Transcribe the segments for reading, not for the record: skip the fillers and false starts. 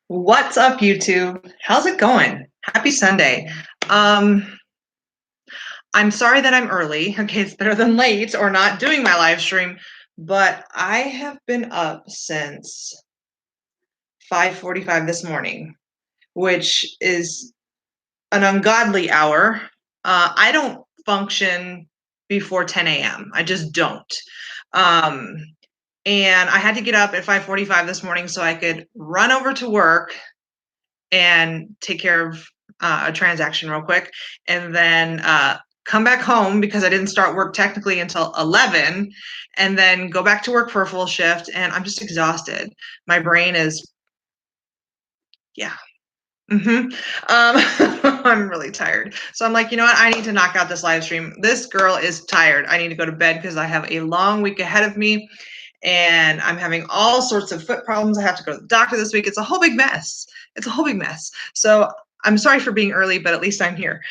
What's up, YouTube? How's it going? Happy Sunday. I'm sorry that I'm early. Okay, it's better than late or not doing my live stream, but I have been up since 5:45 this morning, which is an ungodly hour. I don't function before 10 a.m. I just don't. Um, and I had to get up at 5:45 this morning so I could run over to work and take care of a transaction real quick, and then come back home because I didn't start work technically until 11, and then go back to work for a full shift. And I'm just exhausted. My brain is, yeah. I'm really tired. So I'm like, you know what? I need to knock out this live stream. This girl is tired. I need to go to bed because I have a long week ahead of me and I'm having all sorts of foot problems. I have to go to the doctor this week. It's a whole big mess. It's a whole big mess. So I'm sorry for being early, but at least I'm here.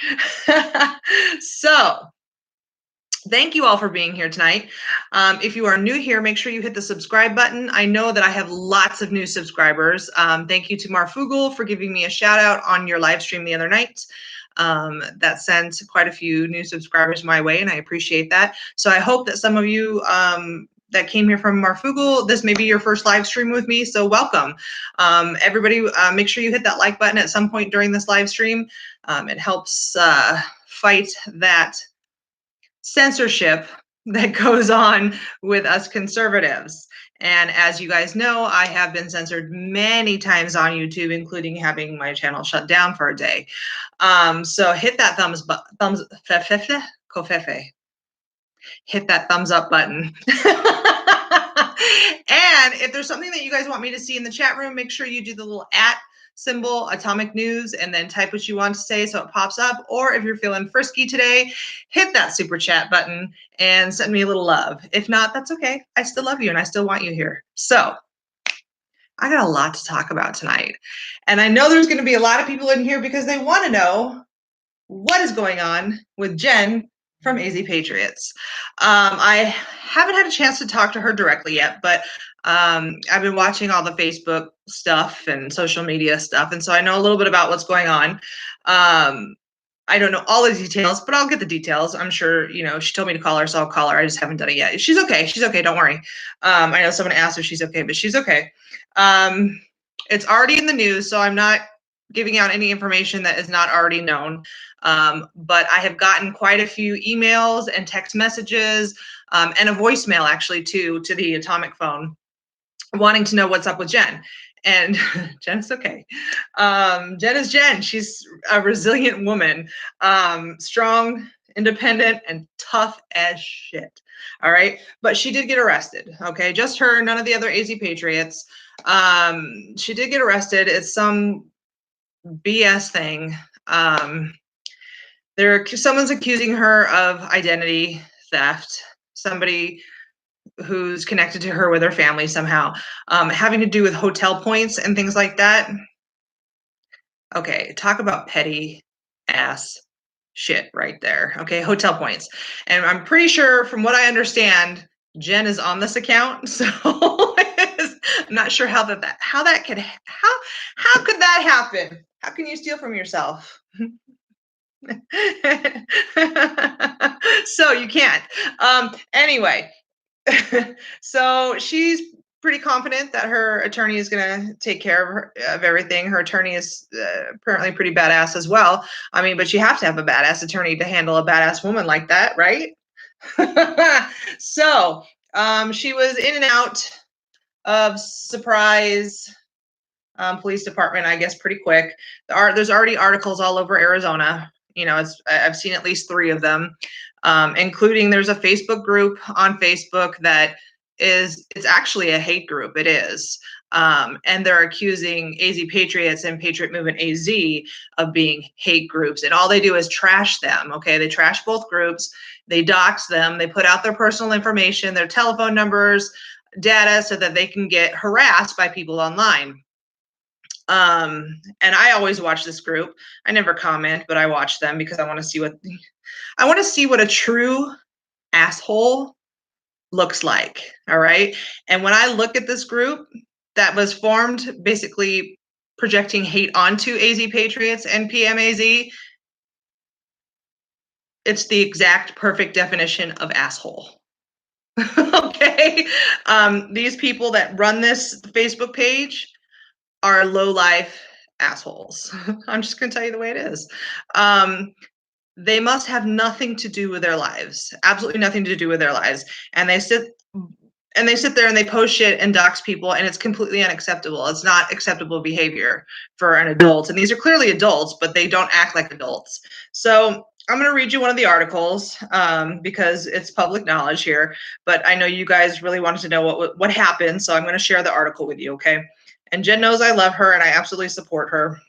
So thank you all for being here tonight. If you are new here, make sure you hit the subscribe button. I know that I have lots of new subscribers. Thank you to Marfugul for giving me a shout out on your live stream the other night. That sent quite a few new subscribers my way, and I appreciate that. So I hope that some of you that came here from Marfugul, this may be your first live stream with me, so welcome. Everybody, make sure you hit that like button at some point during this live stream. It helps fight that censorship that goes on with us conservatives. And as you guys know, I have been censored many times on YouTube, including having my channel shut down for a day. So hit that hit that thumbs up button. And if there's something that you guys want me to see in the chat room, make sure you do the little @ symbol, Atomic News, and then type what you want to say so it pops up. Or if you're feeling frisky today, hit that super chat button and send me a little love. If not, that's okay. I still love you and I still want you here. So I got a lot to talk about tonight. And I know there's going to be a lot of people in here because they want to know what is going on with Jen from AZ Patriots. I haven't had a chance to talk to her directly yet, but I've been watching all the Facebook stuff and social media stuff, and so I know a little bit about what's going on. I don't know all the details, but I'll get the details. I'm sure, you know, she told me to call her, so I'll call her. I just haven't done it yet. She's okay. She's okay. Don't worry. I know someone asked if she's okay, but she's okay. It's already in the news, so I'm not giving out any information that is not already known. But I have gotten quite a few emails and text messages and a voicemail actually too to the Atomic phone wanting to know what's up with Jen. And Jen's okay. Jen is Jen. She's a resilient woman, strong, independent, and tough as shit. All right. But she did get arrested. Okay. Just her, none of the other AZ Patriots. She did get arrested. It's some BS thing. Someone's accusing her of identity theft. Somebody who's connected to her with her family somehow, having to do with hotel points and things like that. Okay, talk about petty ass shit right there. Okay, hotel points. And I'm pretty sure from what I understand, Jen is on this account. So I'm not sure how could that happen? How can you steal from yourself? So you can't. Anyway, so she's pretty confident that her attorney is going to take care of everything. Her attorney is apparently pretty badass as well. I mean, but you have to have a badass attorney to handle a badass woman like that, right? So she was in and out of Surprise Police Department, I guess, pretty quick. There's already articles all over Arizona. You know, I've seen at least 3 of them, including there's a Facebook group on Facebook that it's actually a hate group. It is. And they're accusing AZ Patriots and Patriot Movement AZ of being hate groups. And all they do is trash them. Okay. They trash both groups. They dox them. They put out their personal information, their telephone numbers, data, so that they can get harassed by people online. And I always watch this group. I never comment, but I watch them because I want to see what a true asshole looks like. All right. And when I look at this group that was formed basically projecting hate onto AZ Patriots and PMAZ, it's the exact perfect definition of asshole. Okay? These people that run this Facebook page are low-life assholes. I'm just going to tell you the way it is. They must have nothing to do with their lives, absolutely nothing to do with their lives. And they sit there and they post shit and dox people, and it's completely unacceptable. It's not acceptable behavior for an adult. And these are clearly adults, but they don't act like adults. So I'm going to read you one of the articles because it's public knowledge here. But I know you guys really wanted to know what happened, so I'm going to share the article with you, okay? And Jen knows I love her and I absolutely support her.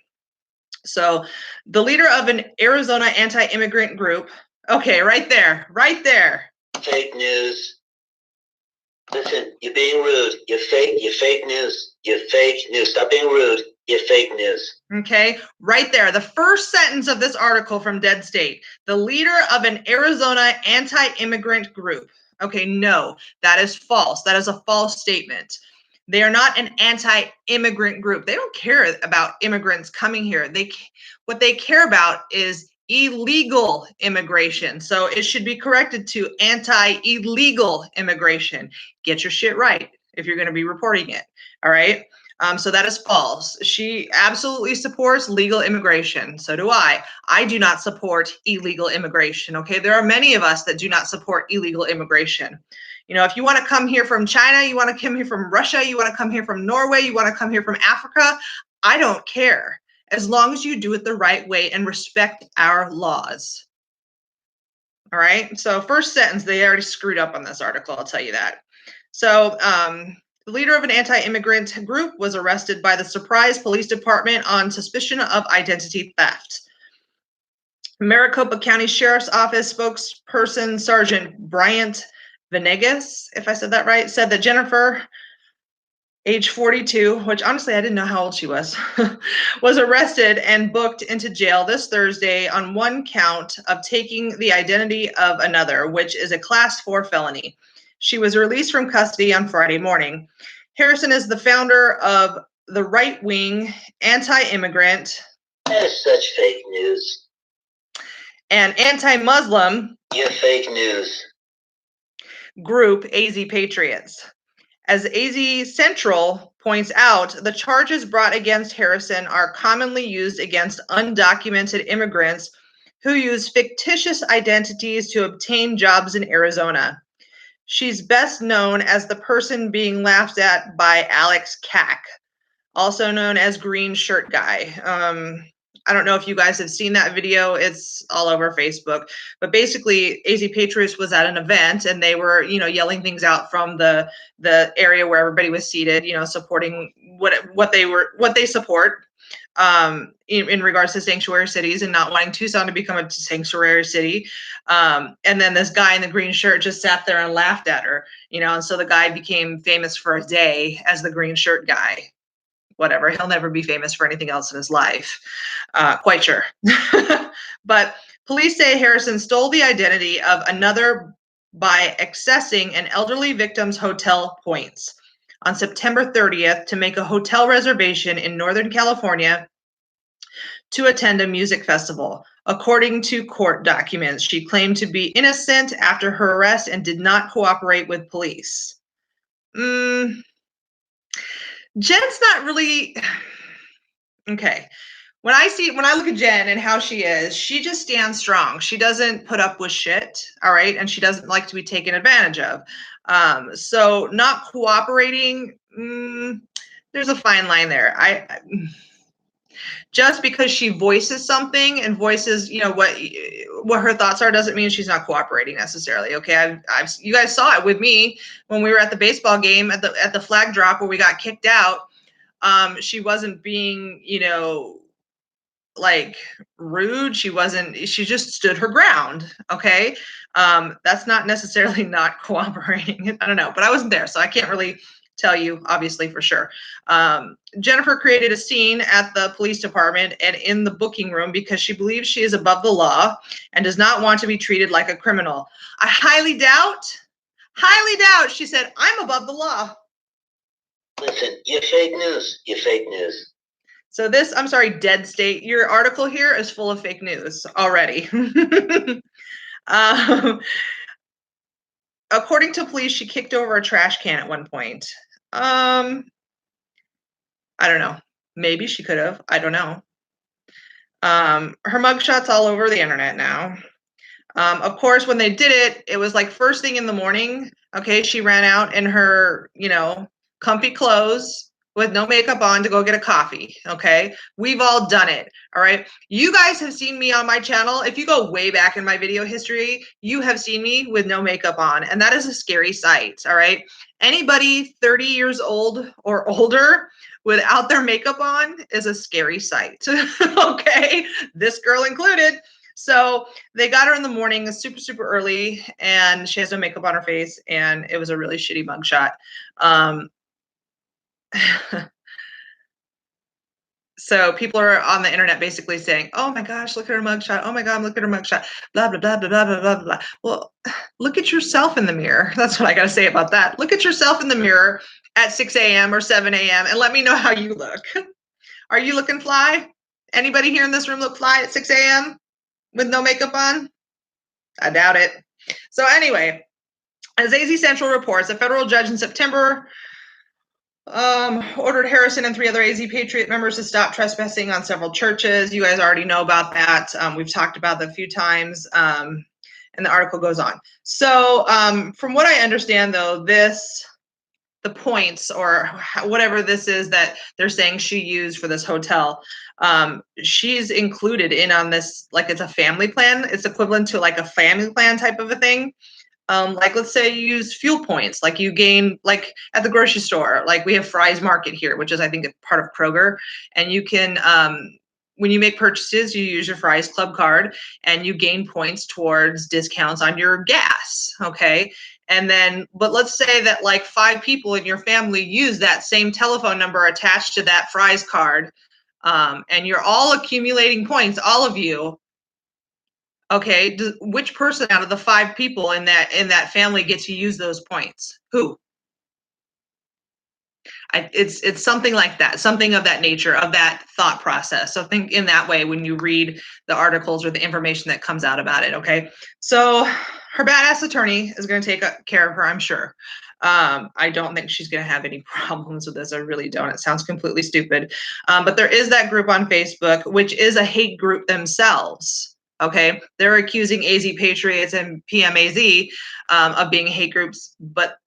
So the leader of an Arizona anti-immigrant group, okay, right there. Fake news. Listen, you're being rude. You're fake news. You're fake news. Stop being rude. You're fake news. Okay, right there. The first sentence of this article from Dead State. The leader of an Arizona anti-immigrant group. Okay, no, that is false. That is a false statement. They are not an anti-immigrant group. They don't care about immigrants coming here. What they care about is illegal immigration. So it should be corrected to anti-illegal immigration. Get your shit right if you're going to be reporting it. All right. So that is false. She absolutely supports legal immigration. So do I. I do not support illegal immigration. Okay. There are many of us that do not support illegal immigration. You know, if you want to come here from China, you want to come here from Russia, you want to come here from Norway, you want to come here from Africa, I don't care. As long as you do it the right way and respect our laws. All right. So first sentence, they already screwed up on this article. I'll tell you that. So the leader of an anti-immigrant group was arrested by the Surprise Police Department on suspicion of identity theft. Maricopa County Sheriff's Office spokesperson Sergeant Bryant Venegas, if I said that right, said that Jennifer, age 42, which honestly I didn't know how old she was arrested and booked into jail this Thursday on one count of taking the identity of another, which is a Class 4 felony. She was released from custody on Friday morning. Harrison is the founder of the right-wing anti-immigrant. That is such fake news. And anti-Muslim. You're fake news. Group AZ Patriots. As AZ Central points out, the charges brought against Harrison are commonly used against undocumented immigrants who use fictitious identities to obtain jobs in Arizona. She's best known as the person being laughed at by Alex Cack, also known as Green Shirt Guy. I don't know if you guys have seen that video. It's all over Facebook. But basically, AZ Patriots was at an event and they were, yelling things out from the area where everybody was seated, supporting what they support in regards to sanctuary cities and not wanting Tucson to become a sanctuary city. And then this guy in the green shirt just sat there and laughed at her, and so the guy became famous for a day as the Green Shirt Guy. Whatever, he'll never be famous for anything else in his life. Quite sure. But police say Harrison stole the identity of another by accessing an elderly victim's hotel points on September 30th to make a hotel reservation in Northern California to attend a music festival. According to court documents, she claimed to be innocent after her arrest and did not cooperate with police. Jen's not really okay. When I look at Jen and how she is, she just stands strong. She doesn't put up with shit, all right, and she doesn't like to be taken advantage of. So not cooperating, there's a fine line there. Just because she voices something and voices, what her thoughts are, doesn't mean she's not cooperating necessarily. Okay, you guys saw it with me when we were at the baseball game at the flag drop where we got kicked out. She wasn't being, like rude. She just stood her ground. Okay, that's not necessarily not cooperating. I don't know, but I wasn't there, so I can't really tell you obviously for sure. Jennifer created a scene at the police department and in the booking room because she believes she is above the law and does not want to be treated like a criminal. I highly doubt she said, I'm above the law. Listen, you're fake news. You're fake news. So this, I'm sorry, Dead State, your article here is full of fake news already. According to police, she kicked over a trash can at one point. I don't know. Maybe she could have. I don't know. Her mugshot's all over the internet now. Of course, when they did it, it was like first thing in the morning. Okay, she ran out in her, comfy clothes with no makeup on to go get a coffee. Okay, we've all done it. All right, you guys have seen me on my channel. If you go way back in my video history, you have seen me with no makeup on, and that is a scary sight. All right, anybody 30 years old or older without their makeup on is a scary sight. Okay, this girl included. So they got her in the morning, super, super early, and she has no makeup on her face, and it was a really shitty mugshot. So people are on the internet basically saying, "Oh my gosh, look at her mugshot. Oh my God, look at her mugshot. Blah, blah, blah, blah, blah, blah, blah, blah." Well, look at yourself in the mirror. That's what I got to say about that. Look at yourself in the mirror at 6 a.m. or 7 a.m. and let me know how you look. Are you looking fly? Anybody here in this room look fly at 6 a.m. with no makeup on? I doubt it. So anyway, as AZ Central reports, a federal judge in September ordered Harrison and 3 other AZ Patriot members to stop trespassing on several churches. You guys already know about that. We've talked about that a few times, and the article goes on. So from what I understand, though, the points or whatever this is that they're saying she used for this hotel, she's included in on this, like it's a family plan. It's equivalent to like a family plan type of a thing. Like let's say you use fuel points, like you gain, like at the grocery store, like we have Fry's Market here, which is I think a part of Kroger, and you can when you make purchases, you use your Fry's Club card and you gain points towards discounts on your gas. Okay. And then, but let's say that like 5 people in your family use that same telephone number attached to that Fry's card, and you're all accumulating points, all of you. Okay, which person out of the 5 people in that family gets to use those points? Who? It's something like that, something of that nature, of that thought process. So think in that way when you read the articles or the information that comes out about it. Okay, so her badass attorney is going to take care of her, I'm sure. I don't think she's going to have any problems with this. I really don't. It sounds completely stupid. But there is that group on Facebook, which is a hate group themselves. Okay, they're accusing AZ Patriots and PMAZ of being hate groups, but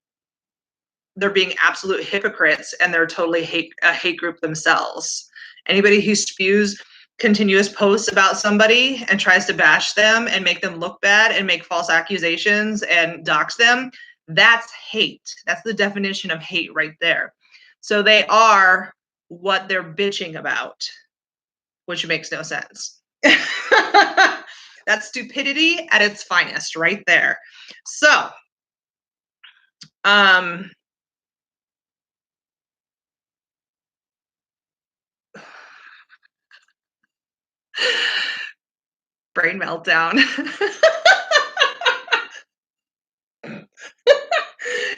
they're being absolute hypocrites, and they're totally a hate group themselves. Anybody who spews continuous posts about somebody and tries to bash them and make them look bad and make false accusations and dox them, that's hate. That's the definition of hate right there. So they are what they're bitching about, which makes no sense. That's stupidity at its finest right there. So, brain meltdown.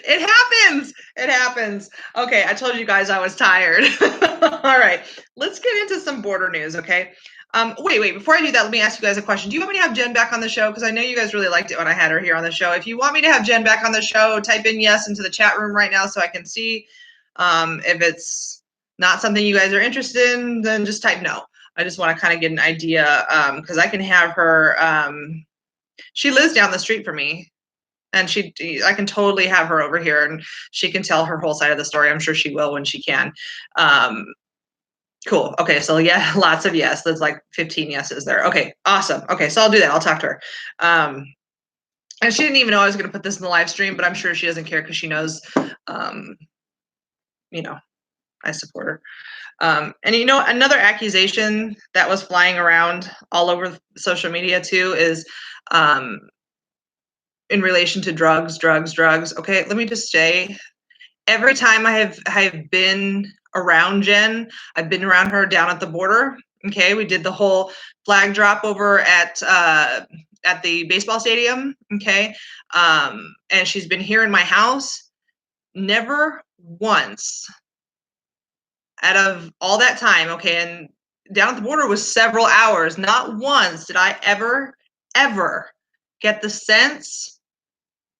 It happens. It happens. Okay, I told you guys I was tired. All right, let's get into some border news, okay? Wait, before I do that, let me ask you guys a question. Do you want me to have Jen back on the show? Because I know you guys really liked it when I had her here on the show. If you want me to have Jen back on the show, type in yes into the chat room right now so I can see. If it's not something you guys are interested in, then just type no. I just want to kind of get an idea, because I can have her, she lives down the street from me. And I can totally have her over here and she can tell her whole side of the story. I'm sure she will when she can. Cool. Okay. So yeah, lots of yes. There's like 15 yeses there. Okay. Awesome. Okay. So I'll do that. I'll talk to her. And she didn't even know I was going to put this in the live stream, but I'm sure she doesn't care because she knows, I support her. And another accusation that was flying around all over social media too is, in relation to drugs. Okay, let me just say, every time I've been around Jen, I've been around her down at the border. Okay, we did the whole flag drop over at the baseball stadium. Okay, and she's been here in my house. Never once out of all that time, okay, and down at the border was several hours. Not once did I ever get the sense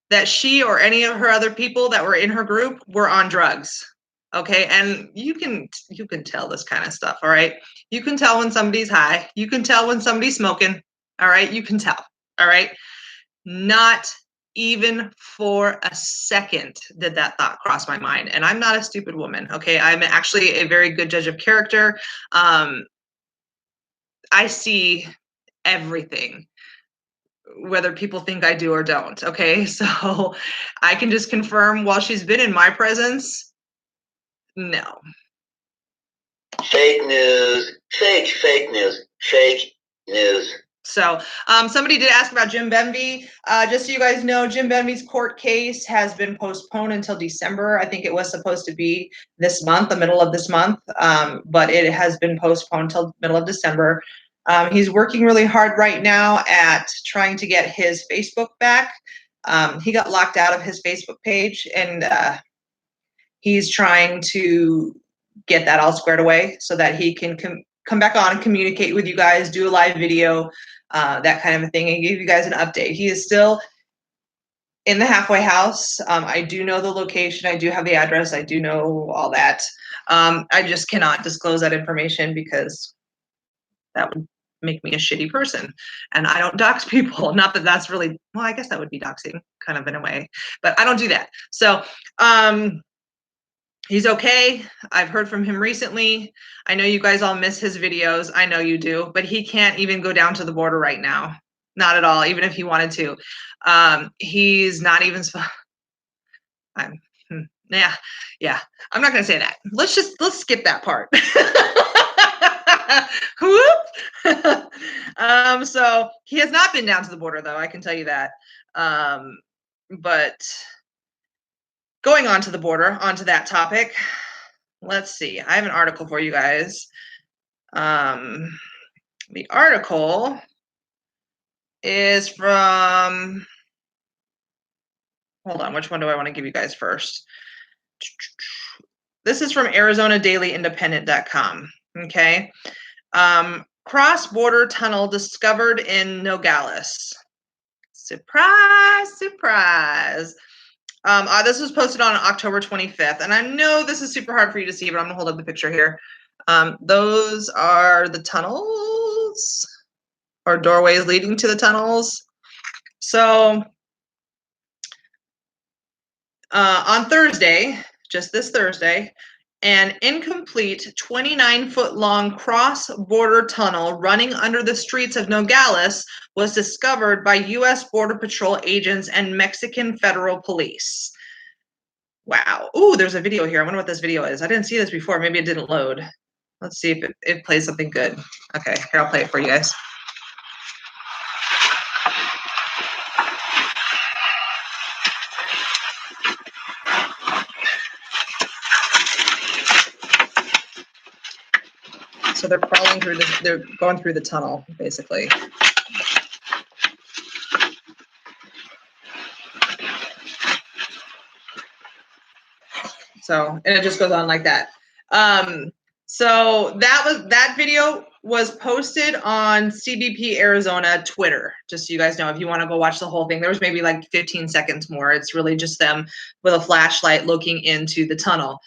that she or any of her other people that were in her group were on drugs. Okay, and you can tell this kind of stuff, all right? You can tell when somebody's high. You can tell when somebody's smoking, all right? You can tell, all right? Not even for a second did that thought cross my mind. And I'm not a stupid woman, okay? I'm actually a very good judge of character. I see everything, whether people think I do or don't, okay? So I can just confirm, while she's been in my presence, no. Fake news. Fake news. Fake news. So somebody did ask about Jim Benvey. Just so you guys know, Jim Benvey's court case has been postponed until December. I think it was supposed to be this month, the middle of this month, but it has been postponed until middle of December. He's working really hard right now at trying to get his Facebook back. He got locked out of his Facebook page, and he's trying to get that all squared away so that he can come back on and communicate with you guys, do a live video, that kind of a thing, and give you guys an update. He is still in the halfway house. I do know the location. I do have the address. I do know all that. I just cannot disclose that information because that would make me a shitty person. And I don't dox people. Not that that's really, well, I guess that would be doxing kind of in a way, but I don't do that. So, he's okay. I've heard from him recently. I know you guys all miss his videos. I know you do, but he can't even go down to the border right now. Not at all, even if he wanted to. He's not even, yeah. I'm not gonna say that. Let's skip that part. Whoop. So he has not been down to the border though, I can tell you that. But going on to the border, onto that topic, let's see. I have an article for you guys. The article is from, hold on, which one do I want to give you guys first? This is from ArizonaDailyIndependent.com, okay? Cross-border tunnel discovered in Nogales. Surprise, surprise. This was posted on October 25th, and I know this is super hard for you to see, but I'm gonna hold up the picture here. Those are the tunnels or doorways leading to the tunnels. So on Thursday, just this Thursday, an incomplete 29-foot-long cross-border tunnel running under the streets of Nogales was discovered by U.S. Border Patrol agents and Mexican federal police. Wow. Ooh, there's a video here. I wonder what this video is. I didn't see this before. Maybe it didn't load. Let's see if it plays something good. Okay, here, I'll play it for you guys. So they're crawling through this, they're going through the tunnel, basically. So, and it just goes on like that. So that video was posted on CBP Arizona Twitter, just so you guys know, if you want to go watch the whole thing. There was maybe like 15 seconds more. It's really just them with a flashlight looking into the tunnel.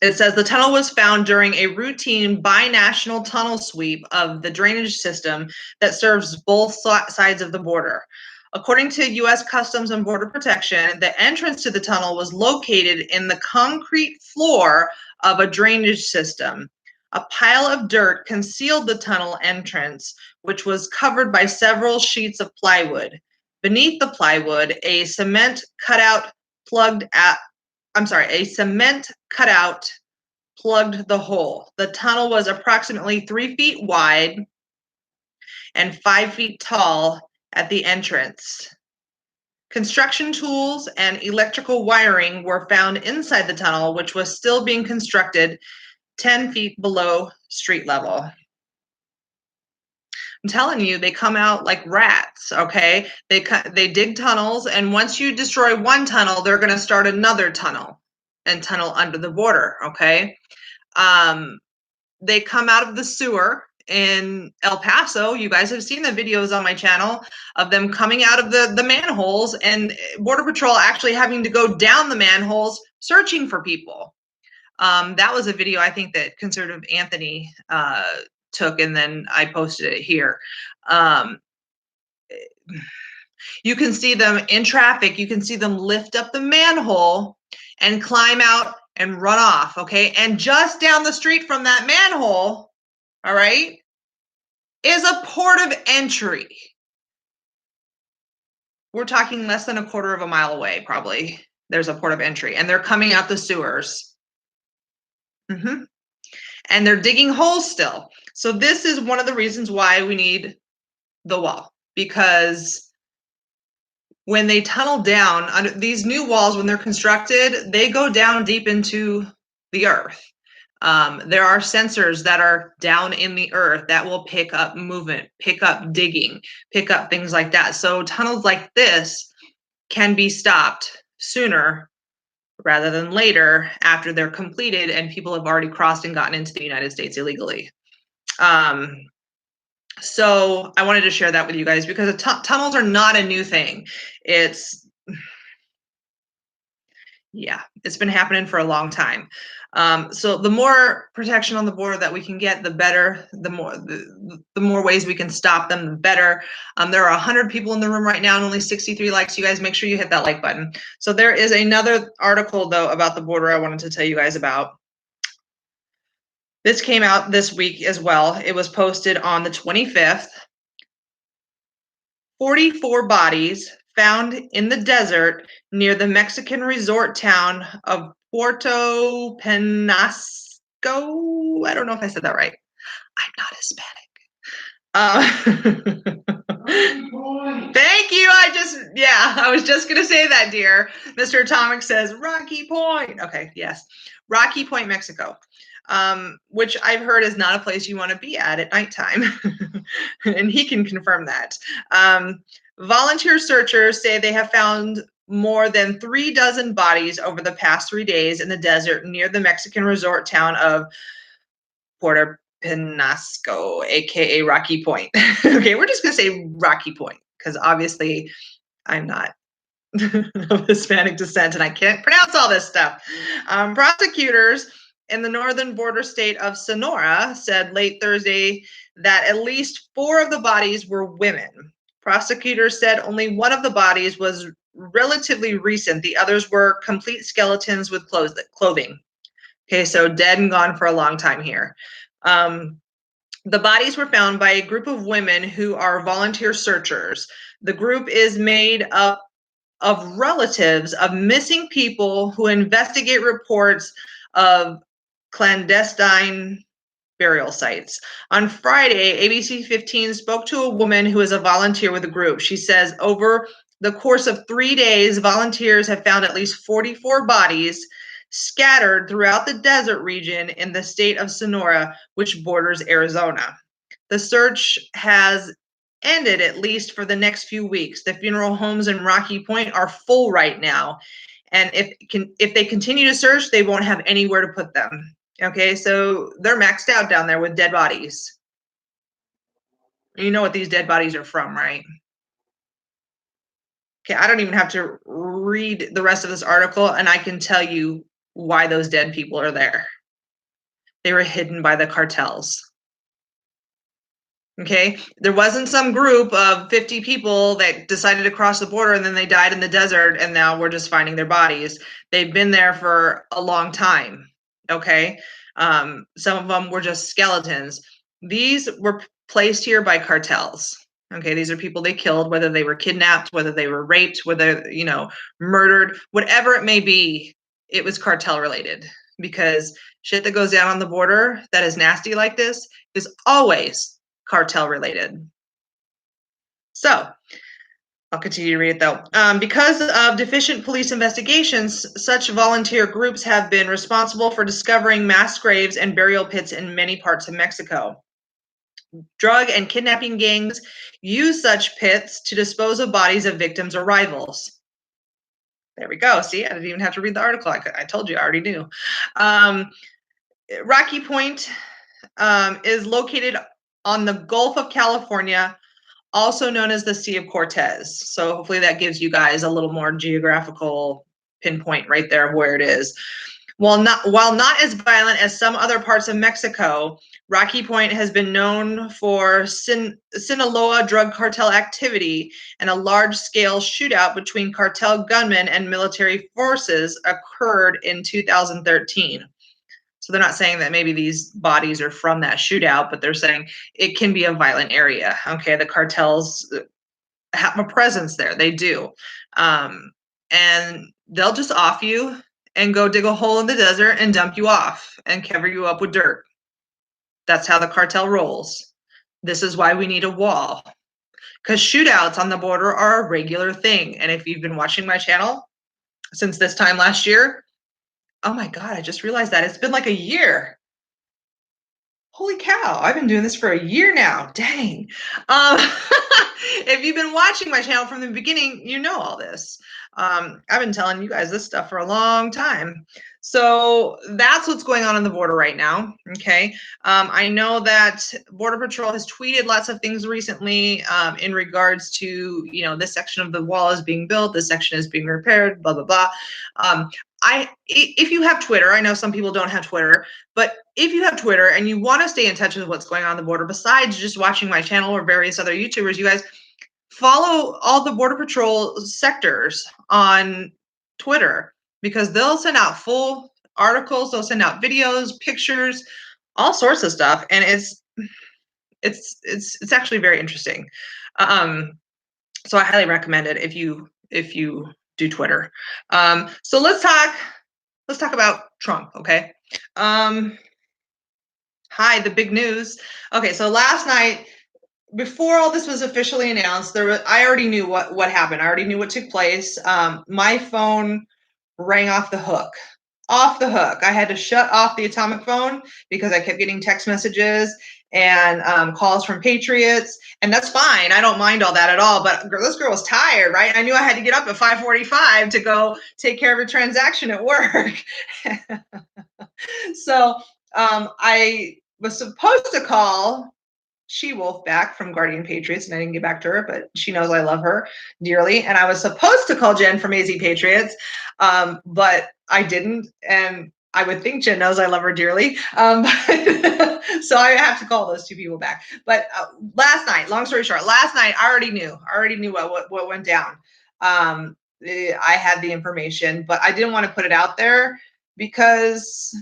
It says the tunnel was found during a routine binational tunnel sweep of the drainage system that serves both sides of the border. According to U.S. Customs and Border Protection, the entrance to the tunnel was located in the concrete floor of a drainage system. A pile of dirt concealed the tunnel entrance, which was covered by several sheets of plywood. Beneath the plywood, a cement cutout plugged the hole. The tunnel was approximately 3 feet wide and 5 feet tall at the entrance. Construction tools and electrical wiring were found inside the tunnel, which was still being constructed 10 feet below street level. I'm telling you, they come out like rats, okay? They dig tunnels, and once you destroy one tunnel, they're going to start another tunnel. and tunnel under the border, okay? They come out of the sewer in El Paso. You guys have seen the videos on my channel of them coming out of the manholes, and Border Patrol actually having to go down the manholes searching for people. That was a video I think that Conservative Anthony took, and then I posted it here. You can see them in traffic. You can see them lift up the manhole and climb out and run off, okay? And just down the street from that manhole, all right, is a port of entry. We're talking less than a quarter of a mile away, probably. There's a port of entry, and they're coming out the sewers. And they're digging holes still. So this is one of the reasons why we need the wall, because when they tunnel down under these new walls, when they're constructed, they go down deep into the earth. There are sensors that are down in the earth that will pick up movement, pick up digging, pick up things like that. So tunnels like this can be stopped sooner rather than later after they're completed and people have already crossed and gotten into the United States illegally. So I wanted to share that with you guys because tunnels are not a new thing. It's been happening for a long time. So the more protection on the border that we can get, the better. The more ways we can stop them, the better. There are 100 people in the room right now and only 63 likes. You guys make sure you hit that like button. So there is another article though about the border I wanted to tell you guys about. This came out this week as well. It was posted on the 25th. 44 bodies found in the desert near the Mexican resort town of Puerto Penasco. I don't know if I said that right. I'm not Hispanic. Thank you. I was just going to say that, dear. Mr. Atomic says Rocky Point. Okay, yes. Rocky Point, Mexico. Which I've heard is not a place you want to be at nighttime. And he can confirm that. Volunteer searchers say they have found more than 36 bodies over the past 3 days in the desert near the Mexican resort town of Puerto Penasco, aka Rocky Point. Okay, we're just gonna say Rocky Point because obviously I'm not of Hispanic descent and I can't pronounce all this stuff. Prosecutors in the northern border state of Sonora said late Thursday that at least 4 of the bodies were women. Prosecutors said only one of the bodies was relatively recent. The others were complete skeletons with clothing. Okay, so dead and gone for a long time here. The bodies were found by a group of women who are volunteer searchers. The group is made up of relatives of missing people who investigate reports of clandestine burial sites. On Friday, ABC 15 spoke to a woman who is a volunteer with the group. She says over the course of 3 days, volunteers have found at least 44 bodies scattered throughout the desert region in the state of Sonora, which borders Arizona. The search has ended at least for the next few weeks. The funeral homes in Rocky Point are full right now. And if they continue to search, they won't have anywhere to put them. Okay, so they're maxed out down there with dead bodies. You know what these dead bodies are from, right? Okay, I don't even have to read the rest of this article, and I can tell you why those dead people are there. They were hidden by the cartels. Okay, there wasn't some group of 50 people that decided to cross the border and then they died in the desert and now we're just finding their bodies. They've been there for a long time. Okay, some of them were just skeletons. These were placed here by cartels. Okay, these are people they killed, whether they were kidnapped, whether they were raped, whether, murdered, whatever it may be, it was cartel related, because shit that goes down on the border that is nasty like this is always cartel related. So I'll continue to read it though. Because of deficient police investigations, such volunteer groups have been responsible for discovering mass graves and burial pits in many parts of Mexico. Drug and kidnapping gangs use such pits to dispose of bodies of victims or rivals. There we go. See, I didn't even have to read the article. I told you, I already knew. Rocky Point is located on the Gulf of California, also known as the Sea of Cortez. So hopefully that gives you guys a little more geographical pinpoint right there of where it is. While not as violent as some other parts of Mexico, Rocky Point has been known for Sinaloa drug cartel activity, and a large-scale shootout between cartel gunmen and military forces occurred in 2013. So they're not saying that maybe these bodies are from that shootout, but they're saying it can be a violent area. Okay, the cartels have a presence there. They do. And they'll just off you and go dig a hole in the desert and dump you off and cover you up with dirt. That's how the cartel rolls. This is why we need a wall, because shootouts on the border are a regular thing. And if you've been watching my channel since this time last year, oh my God, I just realized that it's been like a year. Holy cow, I've been doing this for a year now. Dang. If you've been watching my channel from the beginning, you know all this. I've been telling you guys this stuff for a long time. So that's what's going on the border right now. Okay. I know that Border Patrol has tweeted lots of things recently in regards to, you know, this section of the wall is being built, this section is being repaired, blah, blah, blah. If you have Twitter, I know some people don't have Twitter, but if you have Twitter and you want to stay in touch with what's going on the border, besides just watching my channel or various other YouTubers, you guys follow all the Border Patrol sectors on Twitter, because they'll send out full articles, they'll send out videos, pictures, all sorts of stuff, and it's actually very interesting. So I highly recommend it if you do Twitter. So let's talk about Trump, okay? Hi, the big news. Okay, so last night, before all this was officially announced, I already knew what happened. I already knew what took place. My phone rang off the hook. Off the hook. I had to shut off the atomic phone because I kept getting text messages and calls from Patriots, and that's fine. I don't mind all that at all. But this girl was tired, right? I knew I had to get up at 5:45 to go take care of a transaction at work. So I was supposed to call She-Wolf back from Guardian Patriots, and I didn't get back to her, but she knows I love her dearly. And I was supposed to call Jen from AZ Patriots, but I didn't. And I would think Jen knows I love her dearly. So I have to call those two people back. But last night, long story short, last night I already knew what went down. I had the information, but I didn't want to put it out there, because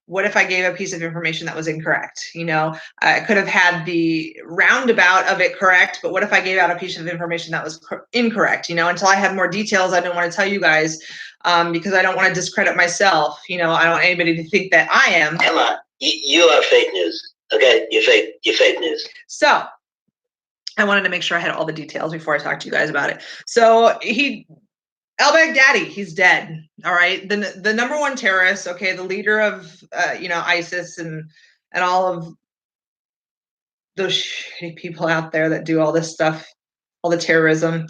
what if I gave a piece of information that was incorrect? You know, I could have had the roundabout of it correct, but what if I gave out a piece of information that was incorrect? You know, until I had more details, I didn't want to tell you guys, because I don't want to discredit myself. You know, I don't want anybody to think that I am. Emma, you are fake news. Okay, you're fake news. So I wanted to make sure I had all the details before I talked to you guys about it. So al-Baghdadi, he's dead. All right. The number one terrorist, okay, the leader of ISIS and all of those shitty people out there that do all this stuff, all the terrorism.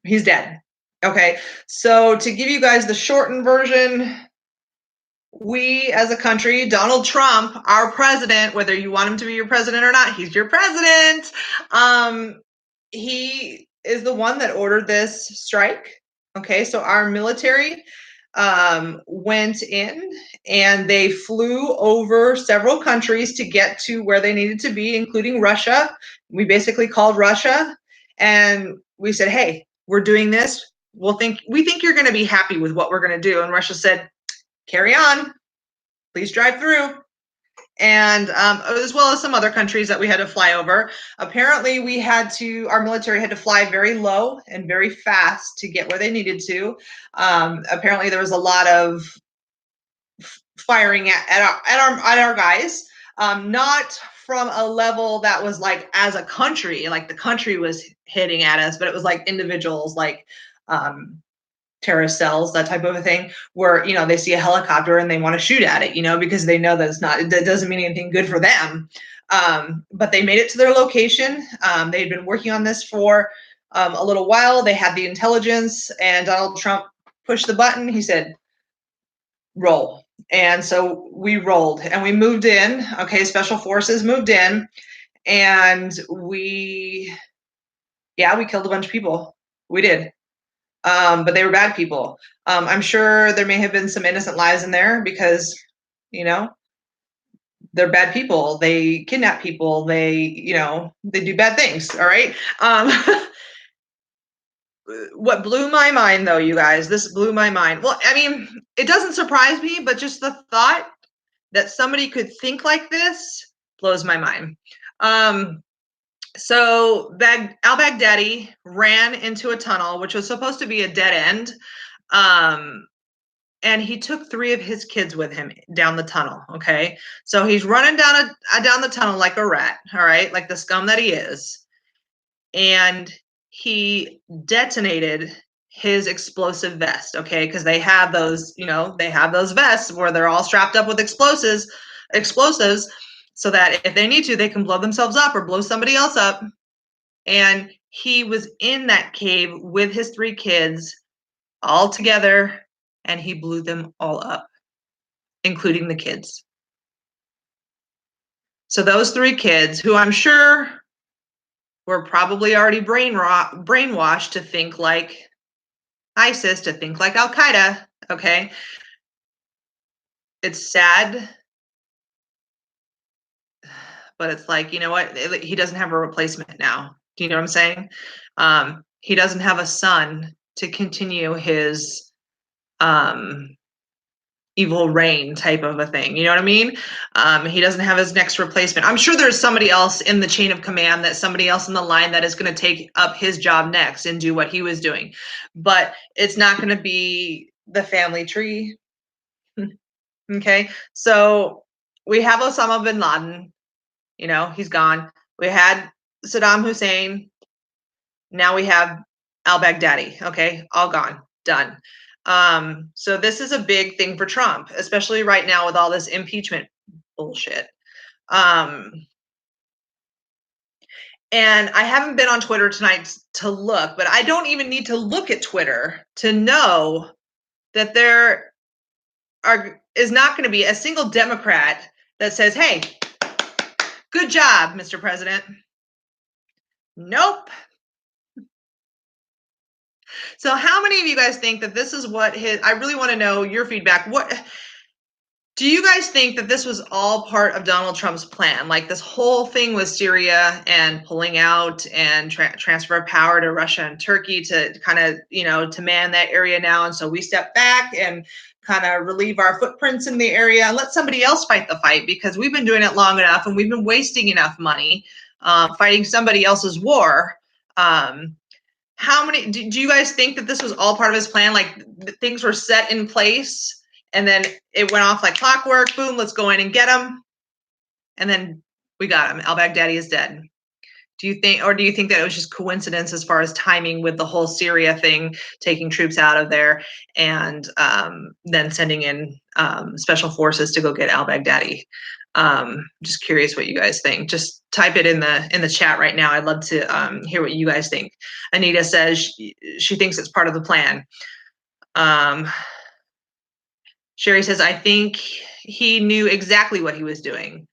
He's dead. Okay. So to give you guys the shortened version, we as a country, Donald Trump, our president, whether you want him to be your president or not, he's your president. He is the one that ordered this strike. Okay, so our military went in and they flew over several countries to get to where they needed to be, including Russia. We basically called Russia and we said, hey, we're doing this. We think you're going to be happy with what we're going to do. And Russia said, carry on, please drive through. And as well as some other countries that we had to fly over. Apparently our military had to fly very low and very fast to get where they needed to. Apparently there was a lot of firing at our guys, not from a level that was like as a country, like the country was hitting at us, but it was like individuals, like terrorist cells, that type of a thing, where, you know, they see a helicopter and they want to shoot at it, you know, because they know that that doesn't mean anything good for them. But they made it to their location. They'd been working on this for a little while. They had the intelligence, and Donald Trump pushed the button. He said, roll. And so we rolled and we moved in. Okay, special forces moved in, and we killed a bunch of people. We did. But they were bad people. I'm sure there may have been some innocent lives in there because, they're bad people. They kidnap people. They do bad things. All right. What blew my mind, though, you guys, this blew my mind. Well, I mean, it doesn't surprise me, but just the thought that somebody could think like this blows my mind. So al-Baghdadi ran into a tunnel, which was supposed to be a dead end. And he took 3 of his kids with him down the tunnel. Okay. So he's running down the tunnel like a rat. All right. Like the scum that he is. And he detonated his explosive vest. Okay. Cause they have those, they have those vests where they're all strapped up with explosives, so that if they need to, they can blow themselves up or blow somebody else up. And he was in that cave with his 3 kids all together, and he blew them all up, including the kids. So those 3 kids, who I'm sure were probably already brainwashed to think like ISIS, to think like Al-Qaeda, okay? It's sad, but it's like, you know what? He doesn't have a replacement now. Do you know what I'm saying? He doesn't have a son to continue his evil reign type of a thing. You know what I mean? He doesn't have his next replacement. I'm sure there's somebody else in the chain of command, that somebody else in the line that is going to take up his job next and do what he was doing. But it's not going to be the family tree. Okay. So we have Osama bin Laden, he's gone. We had Saddam Hussein. Now we have al-Baghdadi. Okay. All gone. Done. So this is a big thing for Trump, especially right now with all this impeachment bullshit. And I haven't been on Twitter tonight to look, but I don't even need to look at Twitter to know that there is not going to be a single Democrat that says, hey, good job, Mr. President. Nope. So how many of you guys think that this is what I really want to know your feedback. What do you guys think that this was all part of Donald Trump's plan? Like this whole thing with Syria and pulling out and transfer of power to Russia and Turkey to kind of, to man that area now. And so we step back and kind of relieve our footprints in the area and let somebody else fight the fight, because we've been doing it long enough and we've been wasting enough money fighting somebody else's war. How many do you guys think that this was all part of his plan? Like things were set in place and then it went off like clockwork. Boom, let's go in and get him. And then we got him. Al-Baghdadi is dead. Do you think that it was just coincidence as far as timing with the whole Syria thing, taking troops out of there and then sending in special forces to go get al-Baghdadi? Just curious what you guys think. Just type it in the chat right now. I'd love to hear what you guys think. Anita says she thinks it's part of the plan. Sherry says, I think he knew exactly what he was doing.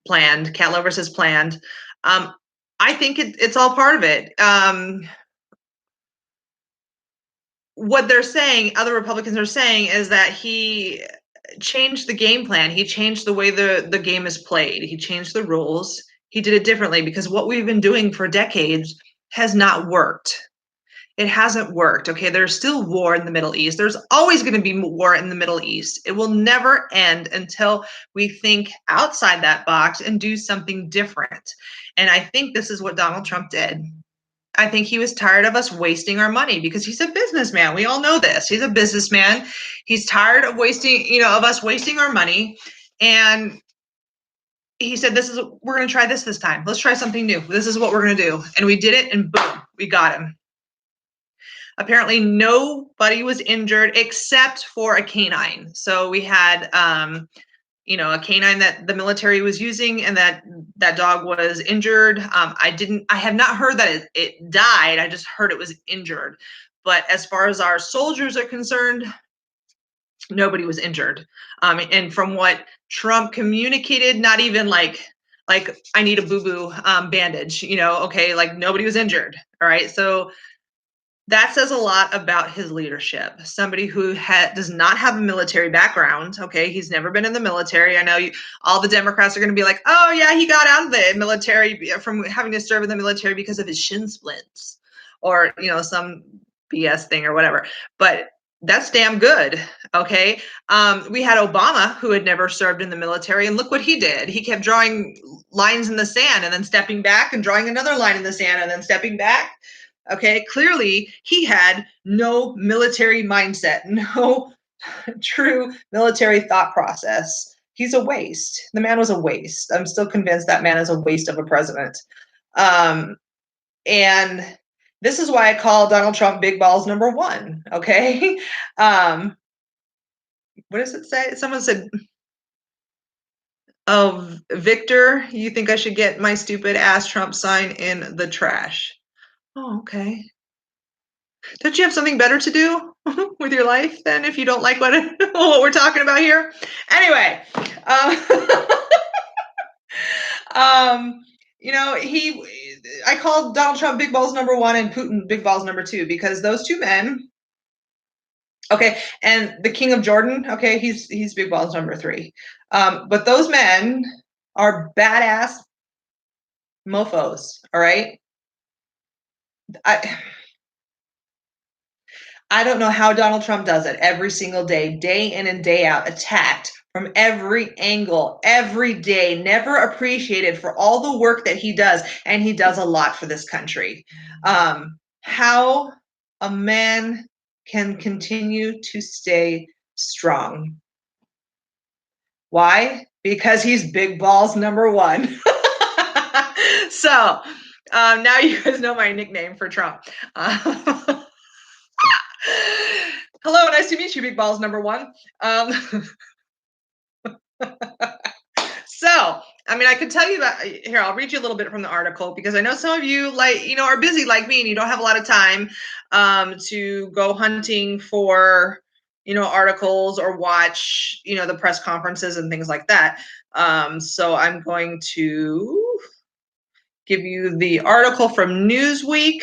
Planned. Cat Lover says planned. I think it's all part of it. What they're saying, other Republicans are saying, is that he changed the game plan. He changed the way the game is played. He changed the rules. He did it differently because what we've been doing for decades has not worked. It hasn't worked. Okay, there's still war in the Middle East. There's always going to be war in the Middle East. It will never end until we think outside that box and do something different. And I think this is what Donald Trump did. I think he was tired of us wasting our money because he's a businessman. We all know this. He's a businessman. He's tired of of us wasting our money. And he said, we're going to try this time. Let's try something new. This is what we're going to do. And we did it, and boom, we got him. Apparently nobody was injured except for a canine. So we had, a canine that the military was using, and that dog was injured. I have not heard that it died. I just heard it was injured. But as far as our soldiers are concerned, nobody was injured. And from what Trump communicated, not even like I need a boo-boo bandage, okay, like nobody was injured. All right. So that says a lot about his leadership. Somebody who does not have a military background. Okay, he's never been in the military. I know all the Democrats are going to be like, "Oh yeah, he got out of the military from having to serve in the military because of his shin splints, or some BS thing or whatever." But that's damn good. Okay, we had Obama, who had never served in the military, and look what he did. He kept drawing lines in the sand and then stepping back and drawing another line in the sand and then stepping back. Okay, clearly he had no military mindset, no true military thought process. He's a waste. The man was a waste. I'm still convinced that man is a waste of a president. And this is why I call Donald Trump big balls number one. Okay. What does it say? Someone said, "Oh, Victor, you think I should get my stupid ass Trump sign in the trash?" Oh, okay. Don't you have something better to do with your life then, if you don't like what we're talking about here? Anyway, I called Donald Trump big balls number one and Putin big balls number two, because those two men, okay, and the King of Jordan, okay, he's big balls number three. But those men are badass mofos, all right? I don't know how Donald Trump does it every single day, day in and day out, attacked from every angle, every day, never appreciated for all the work that he does. And he does a lot for this country. How a man can continue to stay strong. Why? Because he's big balls number one. So now you guys know my nickname for Trump. Hello, nice to meet you, big balls number one. So, I could tell you about, here, I'll read you a little bit from the article, because I know some of you are busy like me and you don't have a lot of time to go hunting for, articles or watch, the press conferences and things like that. So I'm going to give you the article from Newsweek,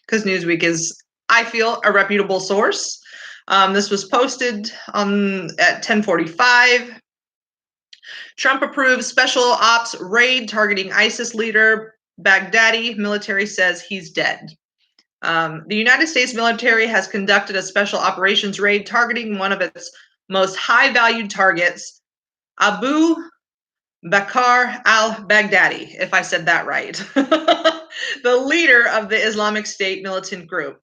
because Newsweek is, I feel, a reputable source. This was posted at 10:45. Trump approves special ops raid targeting ISIS leader Baghdadi. Military says he's dead. The United States military has conducted a special operations raid targeting one of its most high-valued targets, Abu Bakr al-Baghdadi, if I said that right, the leader of the Islamic State militant group.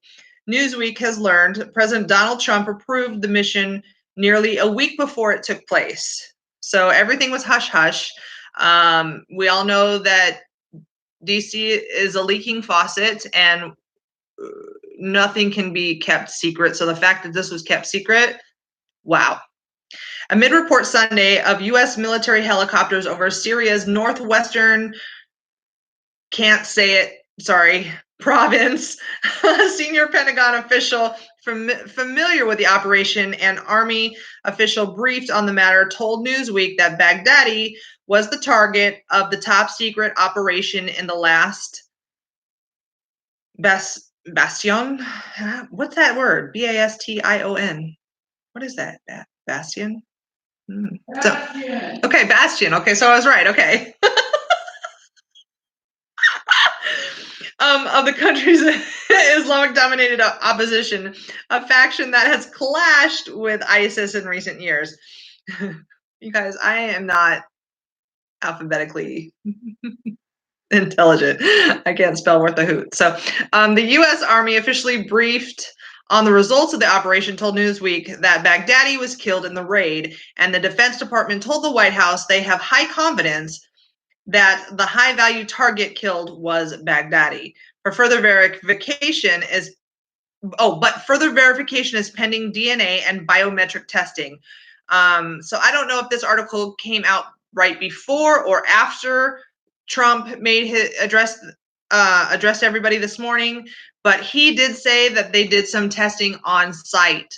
Newsweek has learned President Donald Trump approved the mission nearly a week before it took place. So everything was hush-hush. We all know that D.C. is a leaking faucet, and nothing can be kept secret. So the fact that this was kept secret, wow. Amid reports Sunday of U.S. military helicopters over Syria's northwestern, province, a senior Pentagon official familiar with the operation and Army official briefed on the matter told Newsweek that Baghdadi was the target of the top secret operation in the last Bastion. What's that word? Bastion. What is that? Bastion? Okay, Bastion. Okay, so I was right. Okay. Of the country's Islamic-dominated opposition, a faction that has clashed with ISIS in recent years. You guys, I am not alphabetically intelligent. I can't spell worth a hoot. So the U.S. Army officially briefed on the results of the operation told Newsweek that Baghdadi was killed in the raid, and the Defense Department told the White House they have high confidence that the high-value target killed was Baghdadi. Further verification is pending DNA and biometric testing. So I don't know if this article came out right before or after Trump made his addressed everybody this morning, but he did say that they did some testing on site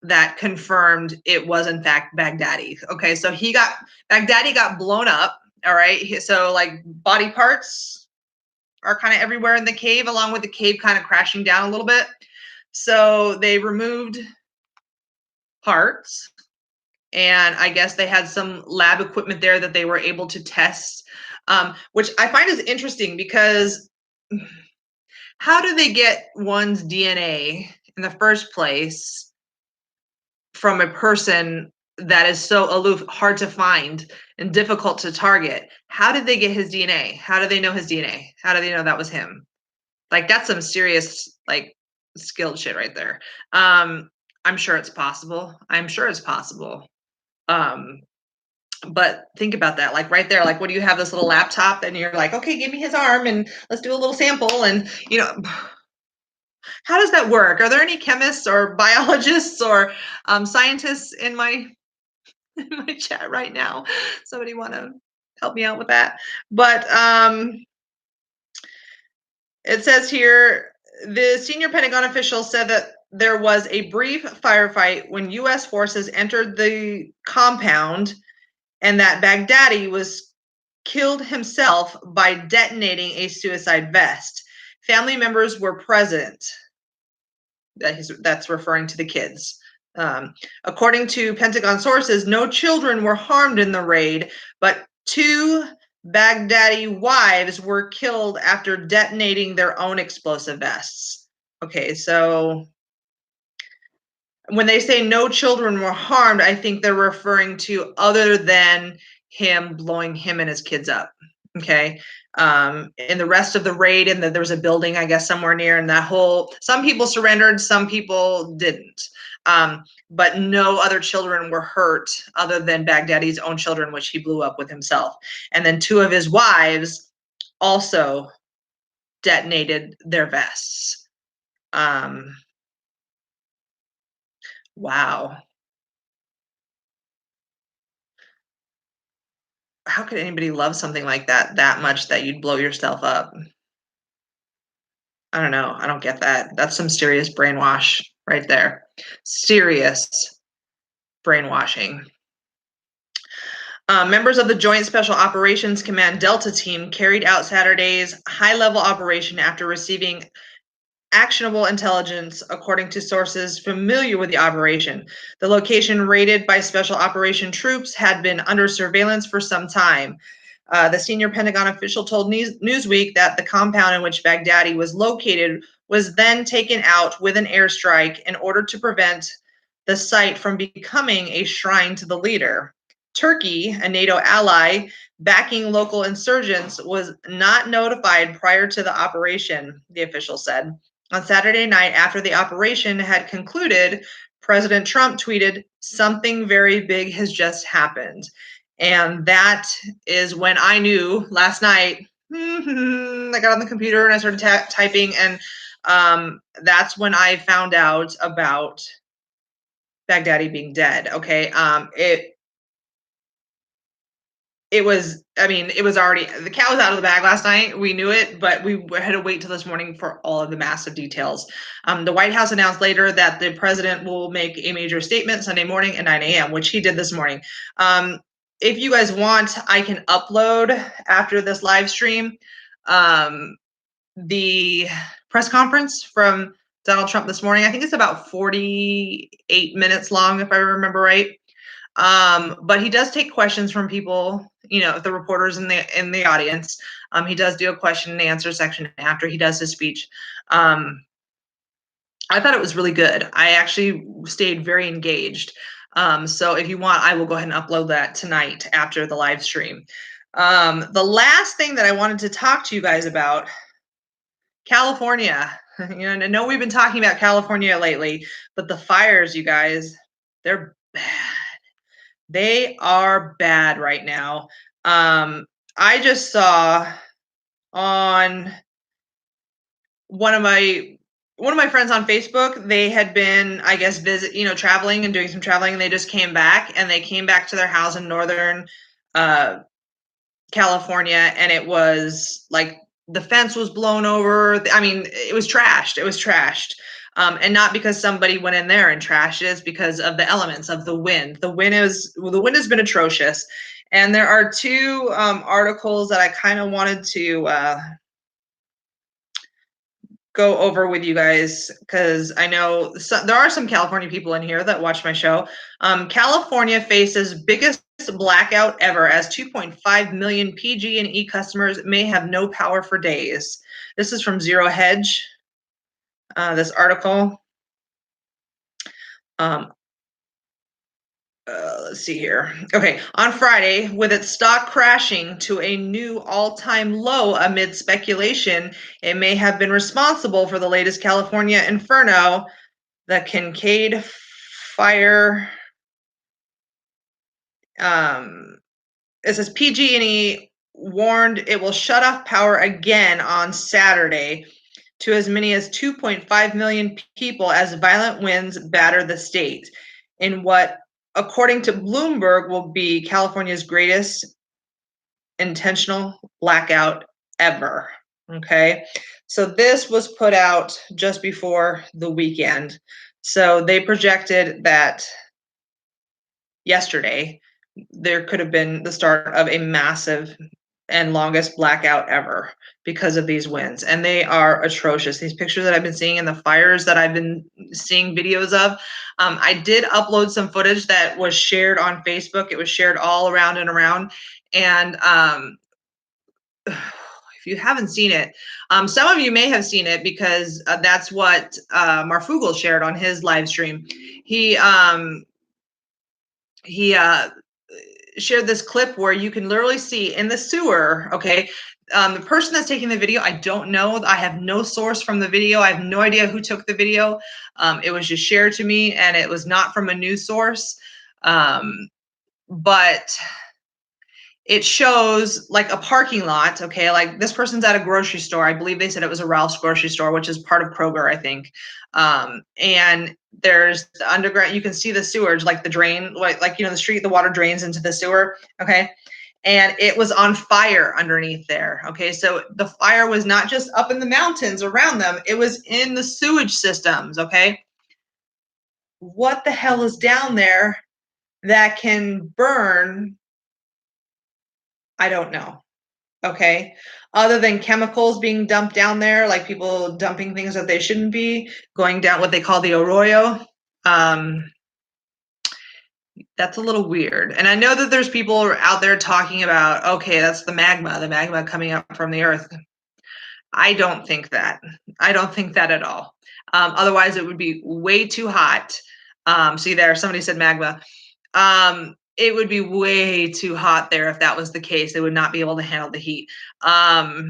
that confirmed it was in fact Baghdadi. Okay, so Baghdadi got blown up. All right, so like body parts are kind of everywhere in the cave, along with the cave kind of crashing down a little bit. So they removed parts, and I guess they had some lab equipment there that they were able to test, which I find is interesting because how do they get one's DNA in the first place from a person that is so aloof, hard to find, and difficult to target? How did they get his DNA? How do they know his DNA? How do they know that was him? Like, that's some serious, like, skilled shit right there. I'm sure it's possible. But think about that, like right there, like, what do you have, this little laptop, and you're like, okay, give me his arm and let's do a little sample. And how does that work? Are there any chemists or biologists or scientists in my chat right now? Somebody want to help me out with that? But it says here, the senior Pentagon official said that there was a brief firefight when U.S. forces entered the compound, and that Baghdadi was killed himself by detonating a suicide vest. Family members were present. That's referring to the kids. According to Pentagon sources, no children were harmed in the raid, but 2 Baghdadi wives were killed after detonating their own explosive vests. Okay, so when they say no children were harmed, I think they're referring to other than him blowing him and his kids up. Okay. In the rest of the raid, and there was a building, I guess, somewhere near, and some people surrendered, some people didn't. But no other children were hurt other than Baghdadi's own children, which he blew up with himself. And then 2 of his wives also detonated their vests. Wow. How could anybody love something like that much that you'd blow yourself up? I don't know. I don't get that. That's some serious brainwash right there. Serious brainwashing. Members of the Joint Special Operations Command Delta Team carried out Saturday's high-level operation after receiving actionable intelligence, according to sources familiar with the operation. The location raided by Special Operation troops had been under surveillance for some time. The senior Pentagon official told Newsweek that the compound in which Baghdadi was located was then taken out with an airstrike in order to prevent the site from becoming a shrine to the leader. Turkey, a NATO ally backing local insurgents, was not notified prior to the operation, the official said. On Saturday night, after the operation had concluded, President Trump tweeted, "Something very big has just happened." And that is when I knew last night. I got on the computer and I started typing, and that's when I found out about Baghdadi being dead. Okay, it was already, the cat was out of the bag last night. We knew it, but we had to wait till this morning for all of the massive details. The White House announced later that the president will make a major statement Sunday morning at 9 a.m., which he did this morning. If you guys want, I can upload after this live stream the press conference from Donald Trump this morning. I think it's about 48 minutes long, if I remember right. But he does take questions from people, the reporters in the audience. He does do a question and answer section after he does his speech. I thought it was really good. I actually stayed very engaged. So if you want, I will go ahead and upload that tonight after the live stream. The last thing that I wanted to talk to you guys about, California. I know we've been talking about California lately, but the fires, you guys, they're bad. They are bad right now. I just saw on one of my one of my friends on Facebook, they had been, I guess, traveling and doing some traveling, and they just came back, and they came back to their house in northern California, and it was like the fence was blown over. I mean, it was trashed. It was trashed. And not because somebody went in there and trashed it, it's because of the elements of the wind. The wind has been atrocious. And there are two articles that I kind of wanted to go over with you guys, because I know there are some California people in here that watch my show. California faces biggest blackout ever as 2.5 million PG&E customers may have no power for days. This is from Zero Hedge, this article. Let's see here. Okay, on Friday, with its stock crashing to a new all-time low amid speculation it may have been responsible for the latest California inferno, the Kincaid fire. It says PG&E warned it will shut off power again on Saturday to as many as 2.5 million people as violent winds batter the state in what, according to Bloomberg, will be California's greatest intentional blackout ever. Okay, so this was put out just before the weekend. So they projected that yesterday there could have been the start of a massive and longest blackout ever because of these winds, and they are atrocious. These pictures that I've been seeing and the fires that I've been seeing videos of, I did upload some footage that was shared on Facebook. It was shared all around and around, and if you haven't seen it, some of you may have seen it because that's what Marfugel shared on his live stream. He shared this clip where you can literally see in the sewer, okay, the person that's taking the video, I don't know. I have no source from the video. I have no idea who took the video. It was just shared to me, and it was not from a news source. But it shows like a parking lot, okay? Like this person's at a grocery store. I believe they said it was a Ralph's grocery store, which is part of Kroger, I think. And there's the underground, you can see the sewage, like the drain, like the street, the water drains into the sewer, okay? And it was on fire underneath there, okay? So the fire was not just up in the mountains around them, it was in the sewage systems, okay? What the hell is down there that can burn? I don't know. Okay. Other than chemicals being dumped down there, like people dumping things that they shouldn't be, going down what they call the arroyo. That's a little weird. And I know that there's people out there talking about, okay, that's the magma coming up from the earth. I don't think that. I don't think that at all. Otherwise, it would be way too hot. See there, somebody said magma. It would be way too hot there if that was the case. They would not be able to handle the heat. But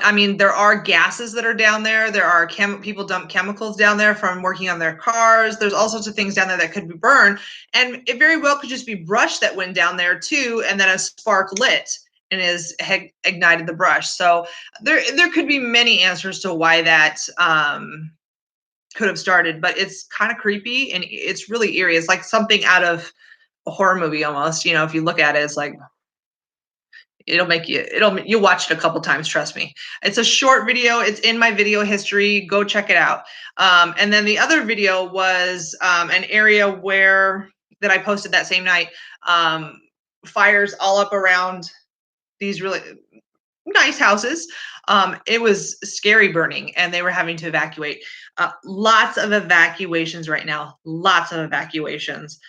I mean, there are gases that are down there. There are people dump chemicals down there from working on their cars. There's all sorts of things down there that could be burned. And it very well could just be brush that went down there too, and then a spark lit and is ignited the brush. So there could be many answers to why that could have started, but it's kind of creepy and it's really eerie. It's like something out of a horror movie almost. If you look at it, it's like you'll watch it a couple times, trust me. It's a short video. It's in my video history. Go check it out. And then the other video was an area that I posted that same night, fires all up around these really nice houses. It was scary burning, and they were having to evacuate. Lots of evacuations right now. Lots of evacuations.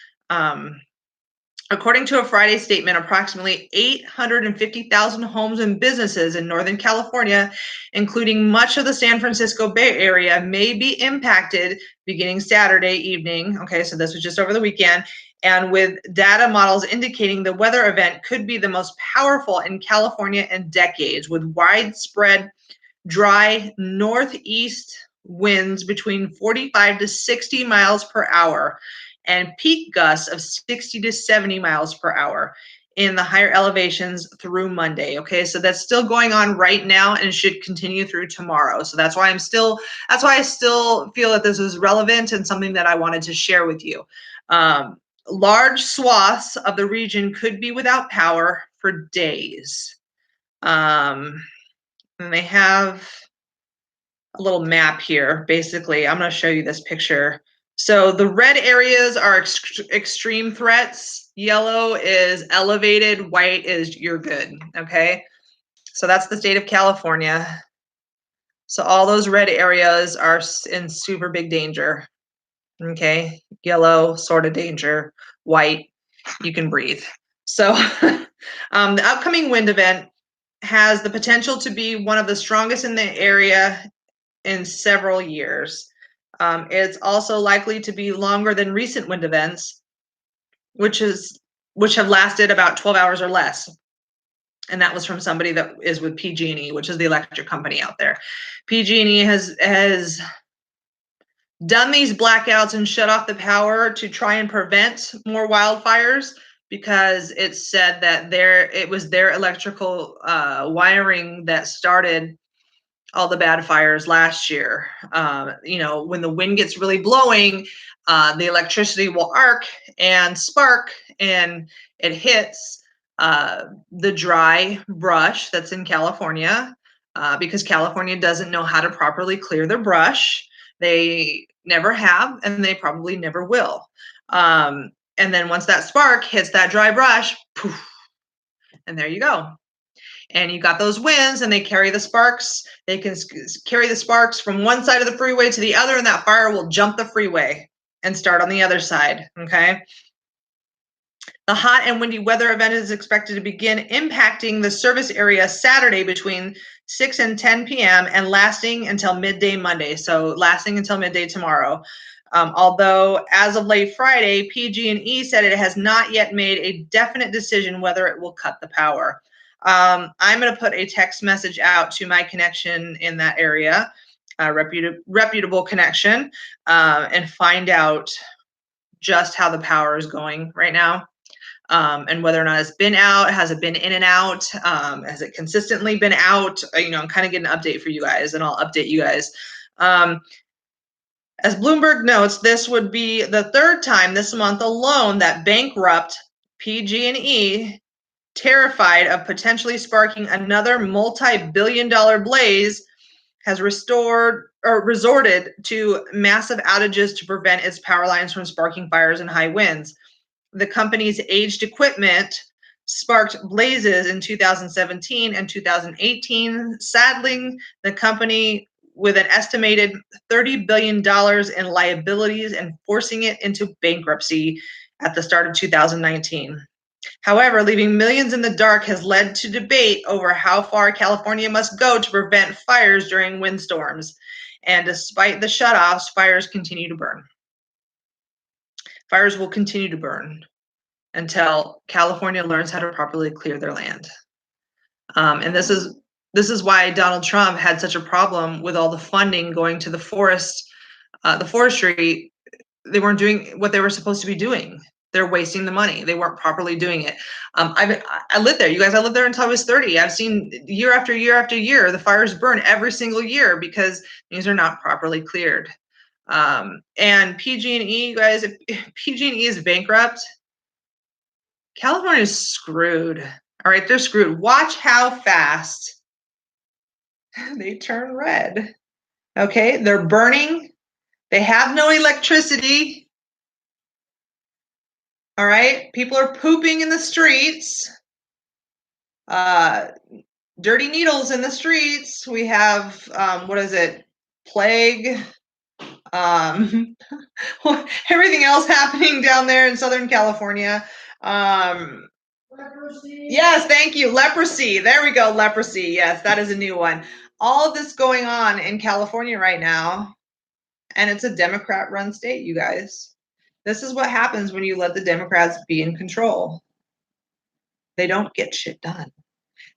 According to a Friday statement, approximately 850,000 homes and businesses in Northern California, including much of the San Francisco Bay Area, may be impacted beginning Saturday evening. Okay, so this was just over the weekend. And with data models indicating the weather event could be the most powerful in California in decades, with widespread dry northeast winds between 45 to 60 miles per hour and peak gusts of 60 to 70 miles per hour. in the higher elevations through Monday. Okay, so that's still going on right now and should continue through tomorrow. So that's why I still feel that this is relevant and something that I wanted to share with you. Large swaths of the region could be without power for days. And they have a little map here. Basically, I'm going to show you this picture. So the red areas are extreme threats. Yellow is elevated. White is you're good. Okay. So that's the state of California. So all those red areas are in super big danger. Okay. Yellow, sort of danger. White, you can breathe. So the upcoming wind event has the potential to be one of the strongest in the area in several years. It's also likely to be longer than recent wind events, which have lasted about 12 hours or less. And that was from somebody that is with PG&E, which is the electric company out there. PG&E has done these blackouts and shut off the power to try and prevent more wildfires, because it's said that it was their electrical wiring that started all the bad fires last year. When the wind gets really blowing, the electricity will arc and spark, and it hits the dry brush that's in California, because California doesn't know how to properly clear their brush. They never have, and they probably never will. And then once that spark hits that dry brush, poof, and there you go. And you got those winds, and they carry the sparks. They can carry the sparks from one side of the freeway to the other, and that fire will jump the freeway and start on the other side. Okay. The hot and windy weather event is expected to begin impacting the service area Saturday between 6 and 10 p.m. and lasting until midday Monday. So lasting until midday tomorrow. Although as of late Friday, PG&E said it has not yet made a definite decision whether it will cut the power. I'm going to put a text message out to my connection in that area, reputable connection, and find out just how the power is going right now, and whether or not it's been out. Has it been in and out? Has it consistently been out? I'm kind of getting an update for you guys, and I'll update you guys. As Bloomberg notes, this would be the third time this month alone that bankrupt PG&E, terrified of potentially sparking another multi-billion-dollar blaze, has resorted to massive outages to prevent its power lines from sparking fires and high winds. The company's aged equipment sparked blazes in 2017 and 2018, saddling the company with an estimated $30 billion in liabilities and forcing it into bankruptcy at the start of 2019. However, leaving millions in the dark has led to debate over how far California must go to prevent fires during windstorms. And despite the shutoffs, fires continue to burn. Fires will continue to burn until California learns how to properly clear their land. And this is why Donald Trump had such a problem with all the funding going to the forestry. They weren't doing what they were supposed to be doing. They're wasting the money. They weren't properly doing it. I lived there, you guys. I lived there until I was 30. I've seen year after year after year the fires burn every single year because these are not properly cleared. And PG&E, you guys, if PG&E is bankrupt, California is screwed. All right, they're screwed. Watch how fast they turn red. Okay, they're burning. They have no electricity. All right, people are pooping in the streets. Dirty needles in the streets. We have, plague. Everything else happening down there in Southern California. Leprosy. Yes, thank you. Leprosy. There we go. Leprosy. Yes, that is a new one. All of this going on in California right now, and it's a Democrat-run state, you guys. This is what happens when you let the Democrats be in control. They don't get shit done.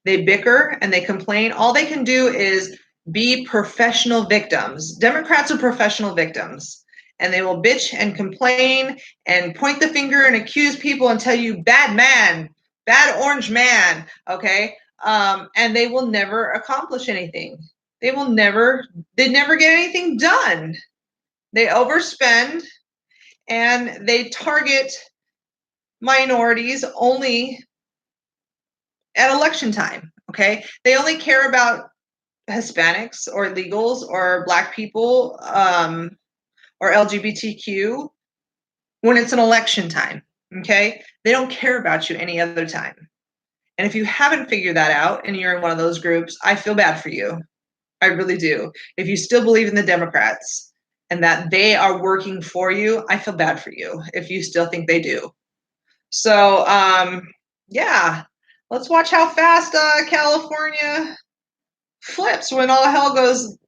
They bicker and they complain. All they can do is be professional victims. Democrats are professional victims. And they will bitch and complain and point the finger and accuse people and tell you, bad man, bad orange man, okay? And they will never accomplish anything. They never get anything done. They overspend and they target minorities only at election time, okay? They only care about Hispanics or illegals or Black people or LGBTQ when it's an election time, okay? They don't care about you any other time. And if you haven't figured that out and you're in one of those groups, I feel bad for you. I really do. If you still believe in the Democrats and that they are working for you, I feel bad for you if you still think they do. So, yeah, let's watch how fast California flips when all hell goes,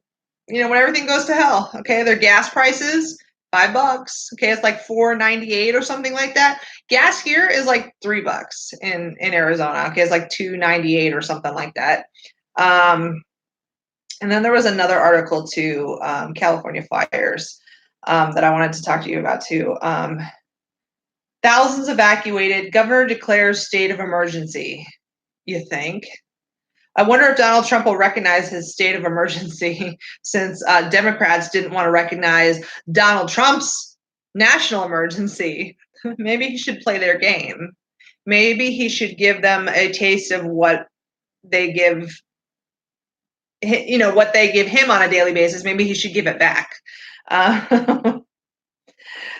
when everything goes to hell. Okay, their gas prices, $5. Okay, it's like $4.98 or something like that. Gas here is like $3 in Arizona. Okay, it's like $2.98 or something like that. And then there was another article too, California fires, that I wanted to talk to you about too. Thousands evacuated. Governor declares state of emergency. You think? I wonder if Donald Trump will recognize his state of emergency since Democrats didn't want to recognize Donald Trump's national emergency. Maybe he should play their game. Maybe he should give them a taste of what they give, what they give him on a daily basis. Maybe he should give it back.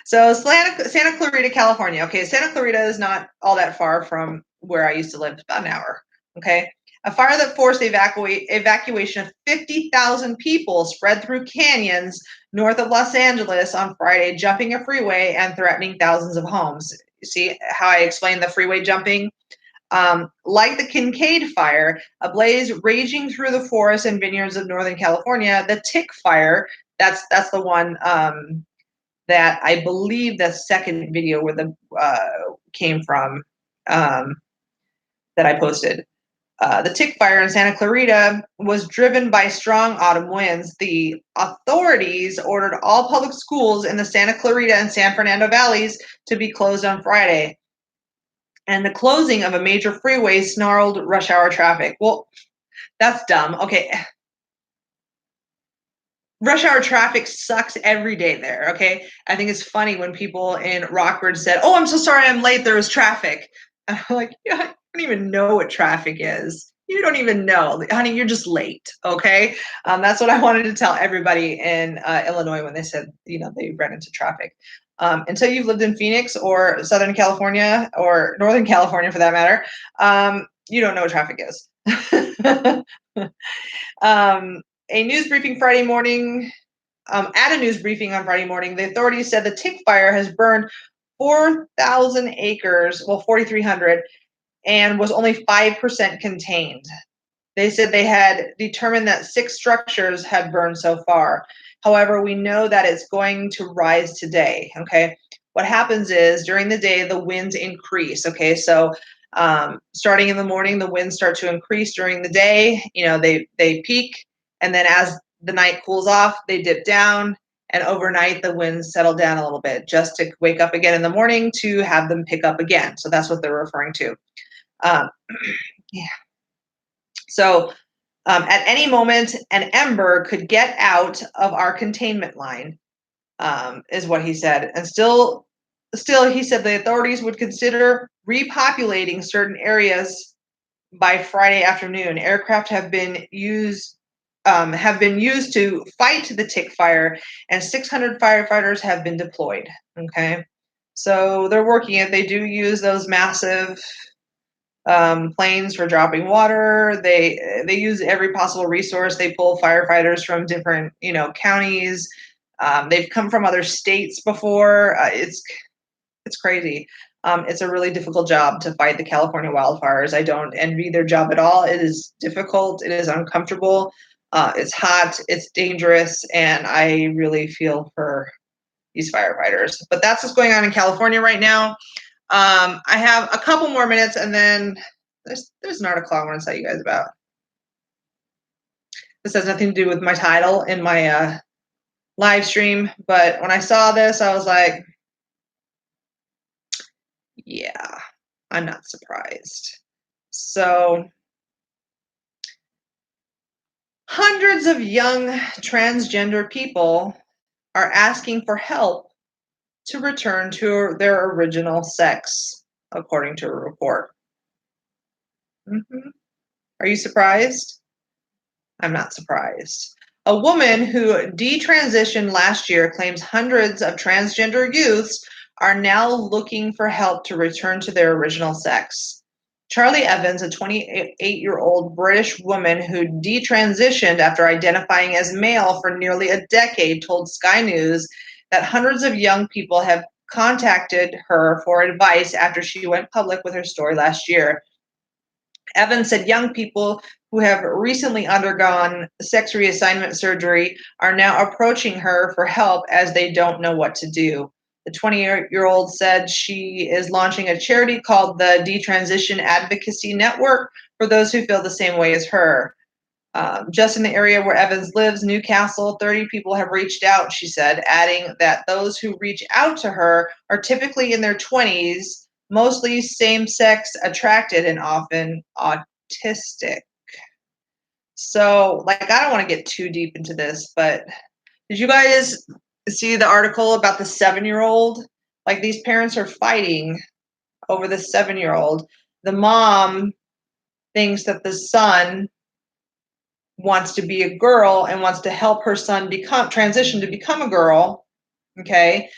So Santa Clarita, California. Okay, Santa Clarita is not all that far from where I used to live, about an hour. Okay. A fire that forced evacuation of 50,000 people spread through canyons north of Los Angeles on Friday, jumping a freeway and threatening thousands of homes. You see how I explained the freeway jumping? Like the Kincaid fire, a blaze raging through the forests and vineyards of Northern California, the Tick fire, that's the one that I believe the second video where the came from that I posted. The Tick fire in Santa Clarita was driven by strong autumn winds. The authorities ordered all public schools in the Santa Clarita and San Fernando valleys to be closed on Friday. And the closing of a major freeway snarled rush hour traffic. Well, that's dumb. Okay. Rush hour traffic sucks every day there, okay? I think it's funny when people in Rockford said, "Oh, I'm so sorry I'm late, there was traffic." And I'm like, yeah, you don't even know what traffic is. You don't even know. Honey, you're just late, okay? That's what I wanted to tell everybody in Illinois when they said, they ran into traffic. Until you've lived in Phoenix or Southern California or Northern California for that matter, you don't know what traffic is. A news briefing Friday morning, at a news briefing on Friday morning, the authorities said the Tick fire has burned 4,000 acres, 4,300, and was only 5% contained. They said they had determined that 6 structures had burned so far. However, we know that it's going to rise today, okay? What happens is during the day, the winds increase, okay? So starting in the morning, the winds start to increase during the day. They peak, and then as the night cools off, they dip down, and overnight the winds settle down a little bit just to wake up again in the morning to have them pick up again. So that's what they're referring to. Yeah. So at any moment, an ember could get out of our containment line, is what he said. And still, he said the authorities would consider repopulating certain areas by Friday afternoon. Aircraft have been used to fight the Tick fire, and 600 firefighters have been deployed. Okay, so they're working it. They do use those massive planes for dropping water. They use every possible resource. They pull firefighters from different counties. They've come from other states before. It's crazy. It's a really difficult job to fight the California wildfires. I don't envy their job at all. It is difficult. It is uncomfortable. It's hot. It's dangerous, and I really feel for these firefighters. But that's what's going on in California right now. I have a couple more minutes, and then there's an article I want to tell you guys about. This has nothing to do with my title in my live stream, but when I saw this, I was like, yeah. I'm not surprised. So, hundreds of young transgender people are asking for help to return to their original sex, according to a report. Are you surprised? I'm not surprised. A woman who detransitioned last year claims hundreds of transgender youths are now looking for help to return to their original sex. Charlie Evans, a 28-year-old British woman who detransitioned after identifying as male for nearly a decade, told Sky News that hundreds of young people have contacted her for advice after she went public with her story last year. Evans said young people who have recently undergone sex reassignment surgery are now approaching her for help as they don't know what to do. The 20-year-old said she is launching a charity called the Detransition Advocacy Network for those who feel the same way as her. Just in the area where Evans lives, Newcastle, 30 people have reached out, she said, adding that those who reach out to her are typically in their 20s, mostly same-sex attracted and often autistic. So, like, I don't want to get too deep into this, but did you guys see the article about the 7-year-old? Like, these parents are fighting over the 7-year-old. The mom thinks that the son wants to be a girl and wants to help her son transition to become a girl. Okay.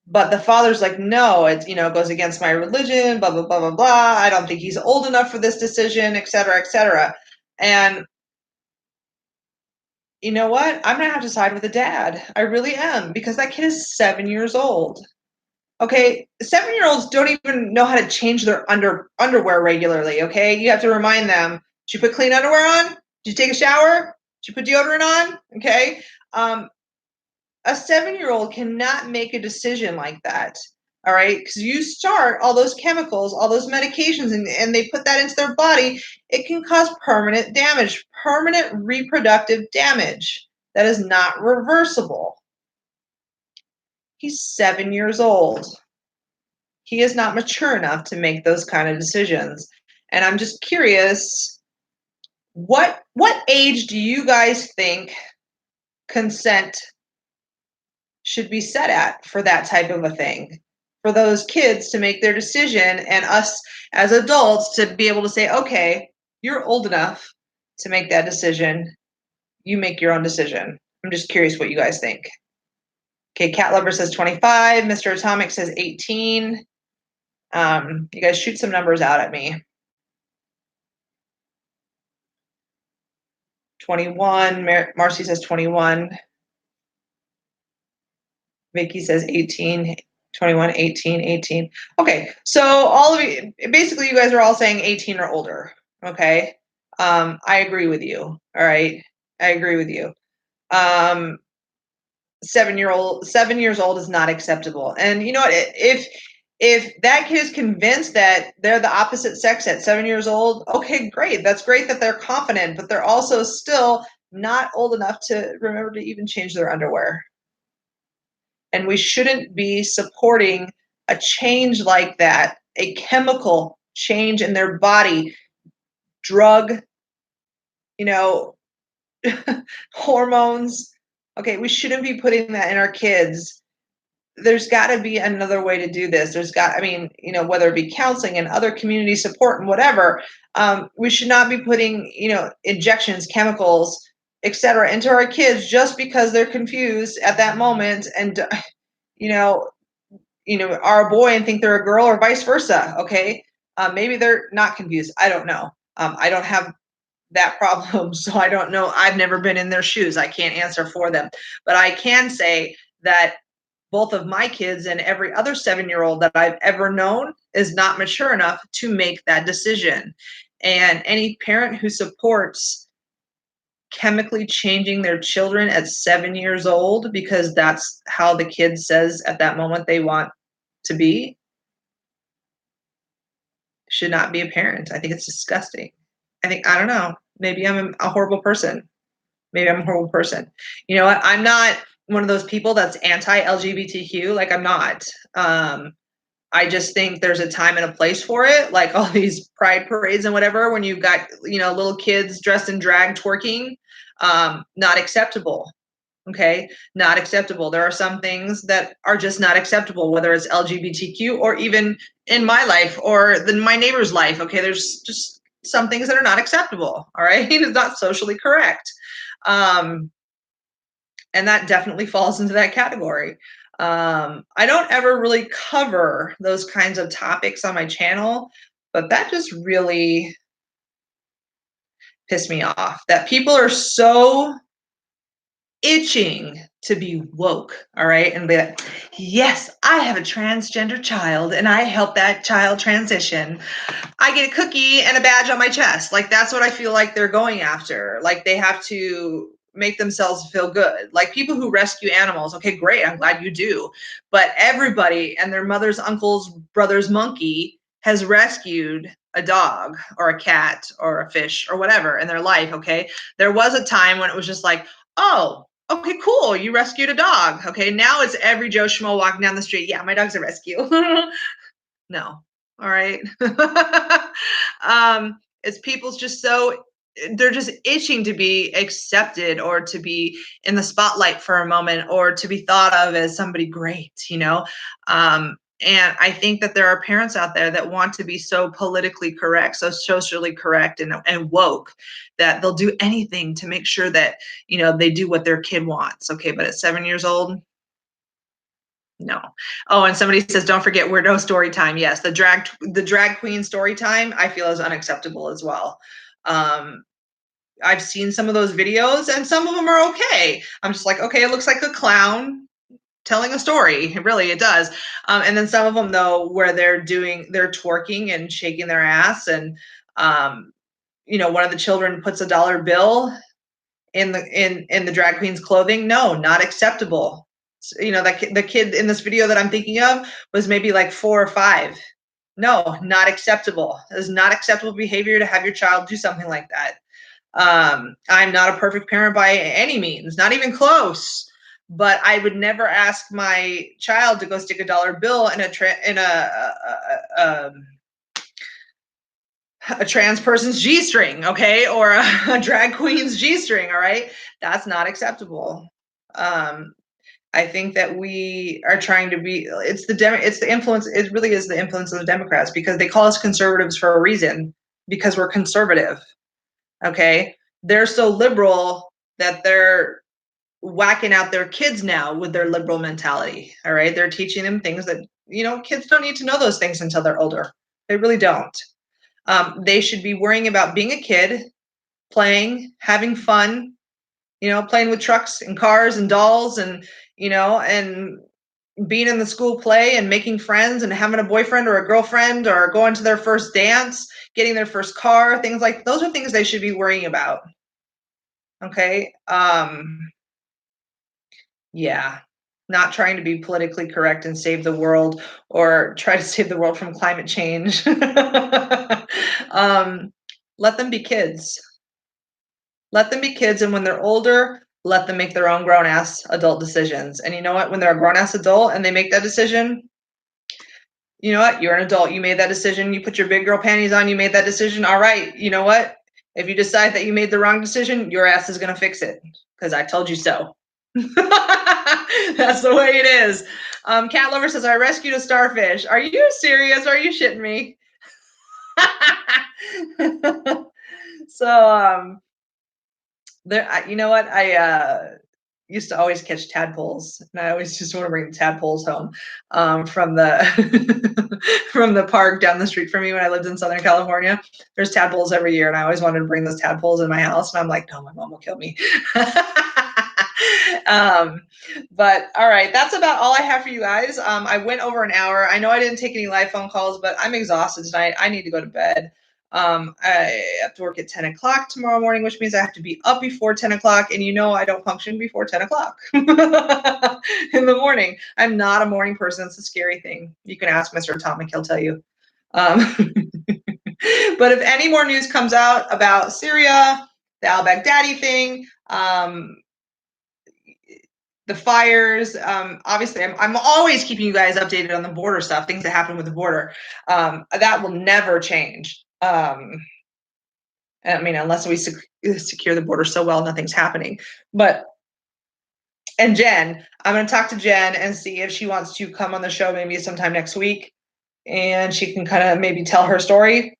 But the father's like, no, it goes against my religion, blah, blah, blah, blah, blah. I don't think he's old enough for this decision, et cetera, et cetera. And you know what? I'm going to have to side with the dad. I really am, because that kid is 7 years old. Okay. 7-year-olds don't even know how to change their underwear regularly. Okay. You have to remind them, did you put clean underwear on? Did you take a shower? Did you put deodorant on? Okay. A 7-year-old cannot make a decision like that. All right. Because you start all those chemicals, all those medications, and they put that into their body. It can cause permanent damage, permanent reproductive damage that is not reversible. He's 7 years old. He is not mature enough to make those kind of decisions. And I'm just curious, what age do you guys think consent should be set at for that type of a thing? For those kids to make their decision and us as adults to be able to say, okay, you're old enough to make that decision. You make your own decision. I'm just curious what you guys think. Okay, Cat Lover says 25. Mr. Atomic says 18. You guys shoot some numbers out at me. 21. Marcy says 21. Vicky says 18. 21, 18, 18. Okay, so all of you, basically you guys are all saying 18 or older. Okay, I agree with you. All right, I agree with you. 7 years old is not acceptable. And you know what? If that kid is convinced that they're the opposite sex at 7 years old, okay, great. That's great that they're confident, but they're also still not old enough to remember to even change their underwear. And we shouldn't be supporting a change like that, a chemical change in their body, drug, hormones. Okay, we shouldn't be putting that in our kids. There's got to be another way to do this. Whether it be counseling and other community support and whatever, we should not be putting, injections, chemicals, etc., into our kids just because they're confused at that moment and, are a boy and think they're a girl or vice versa. Okay. Maybe they're not confused. I don't know. I don't have that problem. So I don't know. I've never been in their shoes. I can't answer for them, but I can say that both of my kids and every other 7-year-old that I've ever known is not mature enough to make that decision. And any parent who supports chemically changing their children at 7 years old because that's how the kid says at that moment they want to be should not be a parent. I think it's disgusting. I don't know, maybe I'm a horrible person. Maybe I'm a horrible person. You know what? I'm not one of those people that's anti-LGBTQ. Like, I'm not. I just think there's a time and a place for it, like all these pride parades and whatever, when you've got, little kids dressed in drag twerking, not acceptable. Okay, not acceptable. There are some things that are just not acceptable, whether it's LGBTQ or even in my life or my neighbor's life. Okay, there's just some things that are not acceptable. All right, it's not socially correct. And that definitely falls into that category. I don't ever really cover those kinds of topics on my channel, but that just really pissed me off that people are so itching to be woke, all right, and be like, yes, I have a transgender child and I help that child transition. I get a cookie and a badge on my chest. Like, that's what I feel like they're going after. Like, they have to make themselves feel good. Like, people who rescue animals, okay, great, I'm glad you do. But everybody and their mother's uncle's brother's monkey has rescued a dog or a cat or a fish or whatever in their life, okay? There was a time when it was just like, oh, okay, cool, you rescued a dog. Okay, now it's every Joe Schmo walking down the street. Yeah, my dog's a rescue. No. All right. It's people's just so, they're just itching to be accepted or to be in the spotlight for a moment or to be thought of as somebody great, and I think that there are parents out there that want to be so politically correct, so socially correct and woke that they'll do anything to make sure that, they do what their kid wants. Okay. But at 7 years old, no. Oh, and somebody says, don't forget weirdo story time. Yes, the drag queen story time, I feel is unacceptable as well. I've seen some of those videos and some of them are okay. I'm just like, okay, it looks like a clown telling a story. Really, it does. And then some of them though, where they're twerking and shaking their ass, and one of the children puts a dollar bill in the drag queen's clothing. No, not acceptable. The kid in this video that I'm thinking of was maybe like 4 or 5. No, not acceptable. It is not acceptable behavior to have your child do something like that. I'm not a perfect parent by any means, not even close. But I would never ask my child to go stick a dollar bill in a trans person's G-string, okay, or a drag queen's G-string. All right, that's not acceptable. I think that we are trying to be, it's the influence, it really is the influence of the Democrats, because they call us conservatives for a reason, because we're conservative, okay? They're so liberal that they're whacking out their kids now with their liberal mentality, all right? They're teaching them things that, kids don't need to know those things until they're older. They really don't. They should be worrying about being a kid, playing, having fun, playing with trucks and cars and dolls and, and being in the school play and making friends and having a boyfriend or a girlfriend or going to their first dance, getting their first car, things like those are things they should be worrying about. Okay. Yeah. Not trying to be politically correct and save the world or try to save the world from climate change. Let them be kids. Let them be kids, and when they're older, let them make their own grown-ass adult decisions. And you know what? When they're a grown-ass adult and they make that decision, you know what? You're an adult. You made that decision. You put your big girl panties on. You made that decision. All right. You know what? If you decide that you made the wrong decision, your ass is going to fix it, because I told you so. That's the way it is. Cat Lover says, I rescued a starfish. Are you serious? Are you shitting me? So, there, you know what? I used to always catch tadpoles, and I always just want to bring the tadpoles home from the from the park down the street from me when I lived in Southern California. There's tadpoles every year, and I always wanted to bring those tadpoles in my house, and I'm like, no, my mom will kill me. But all right, that's about all I have for you guys. I went over an hour. I know I didn't take any live phone calls, but I'm exhausted tonight. I need to go to bed. I have to work at 10 o'clock tomorrow morning, which means I have to be up before 10 o'clock. And I don't function before 10 o'clock in the morning. I'm not a morning person. It's a scary thing. You can ask Mr. Atomic, he'll tell you. But if any more news comes out about Syria, the al-Baghdadi thing, the fires. Obviously, I'm always keeping you guys updated on the border stuff, things that happen with the border. That will never change. I mean, unless we secure the border so well, nothing's happening. And Jen, I'm going to talk to Jen and see if she wants to come on the show maybe sometime next week, and she can kind of maybe tell her story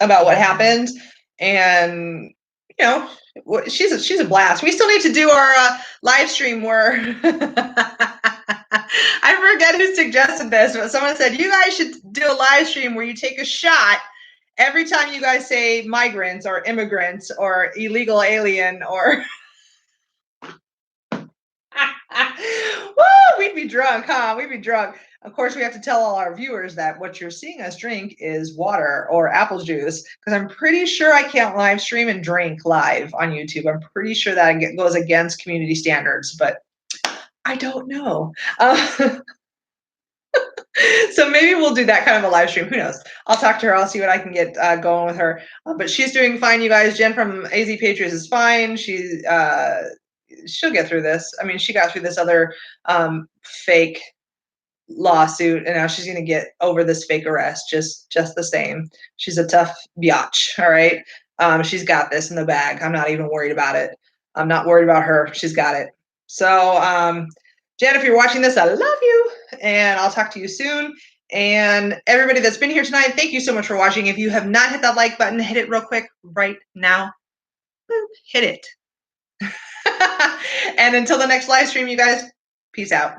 about what happened. And you know, she's a blast. We still need to do our live stream where I forget who suggested this, but someone said you guys should do a live stream where you take a shot every time you guys say migrants or immigrants or illegal alien or woo, we'd be drunk, huh? We'd be drunk. Of course, we have to tell all our viewers that what you're seeing us drink is water or apple juice, because I'm pretty sure I can't live stream and drink live on YouTube. I'm pretty sure that goes against community standards, but I don't know. So maybe we'll do that kind of a live stream. Who knows? I'll talk to her. I'll see what I can get going with her. But she's doing fine, you guys. Jen from AZ Patriots is fine. She'll get through this. I mean, she got through this other fake lawsuit, and now she's gonna get over this fake arrest just the same. She's a tough biatch. All right. She's got this in the bag. I'm not even worried about it. I'm not worried about her. She's got it. So Jen, if you're watching this, I love you, and I'll talk to you soon. And everybody that's been here tonight, thank you so much for watching. If you have not hit that like button, hit it real quick right now. Boop, hit it. And until the next live stream, you guys, peace out.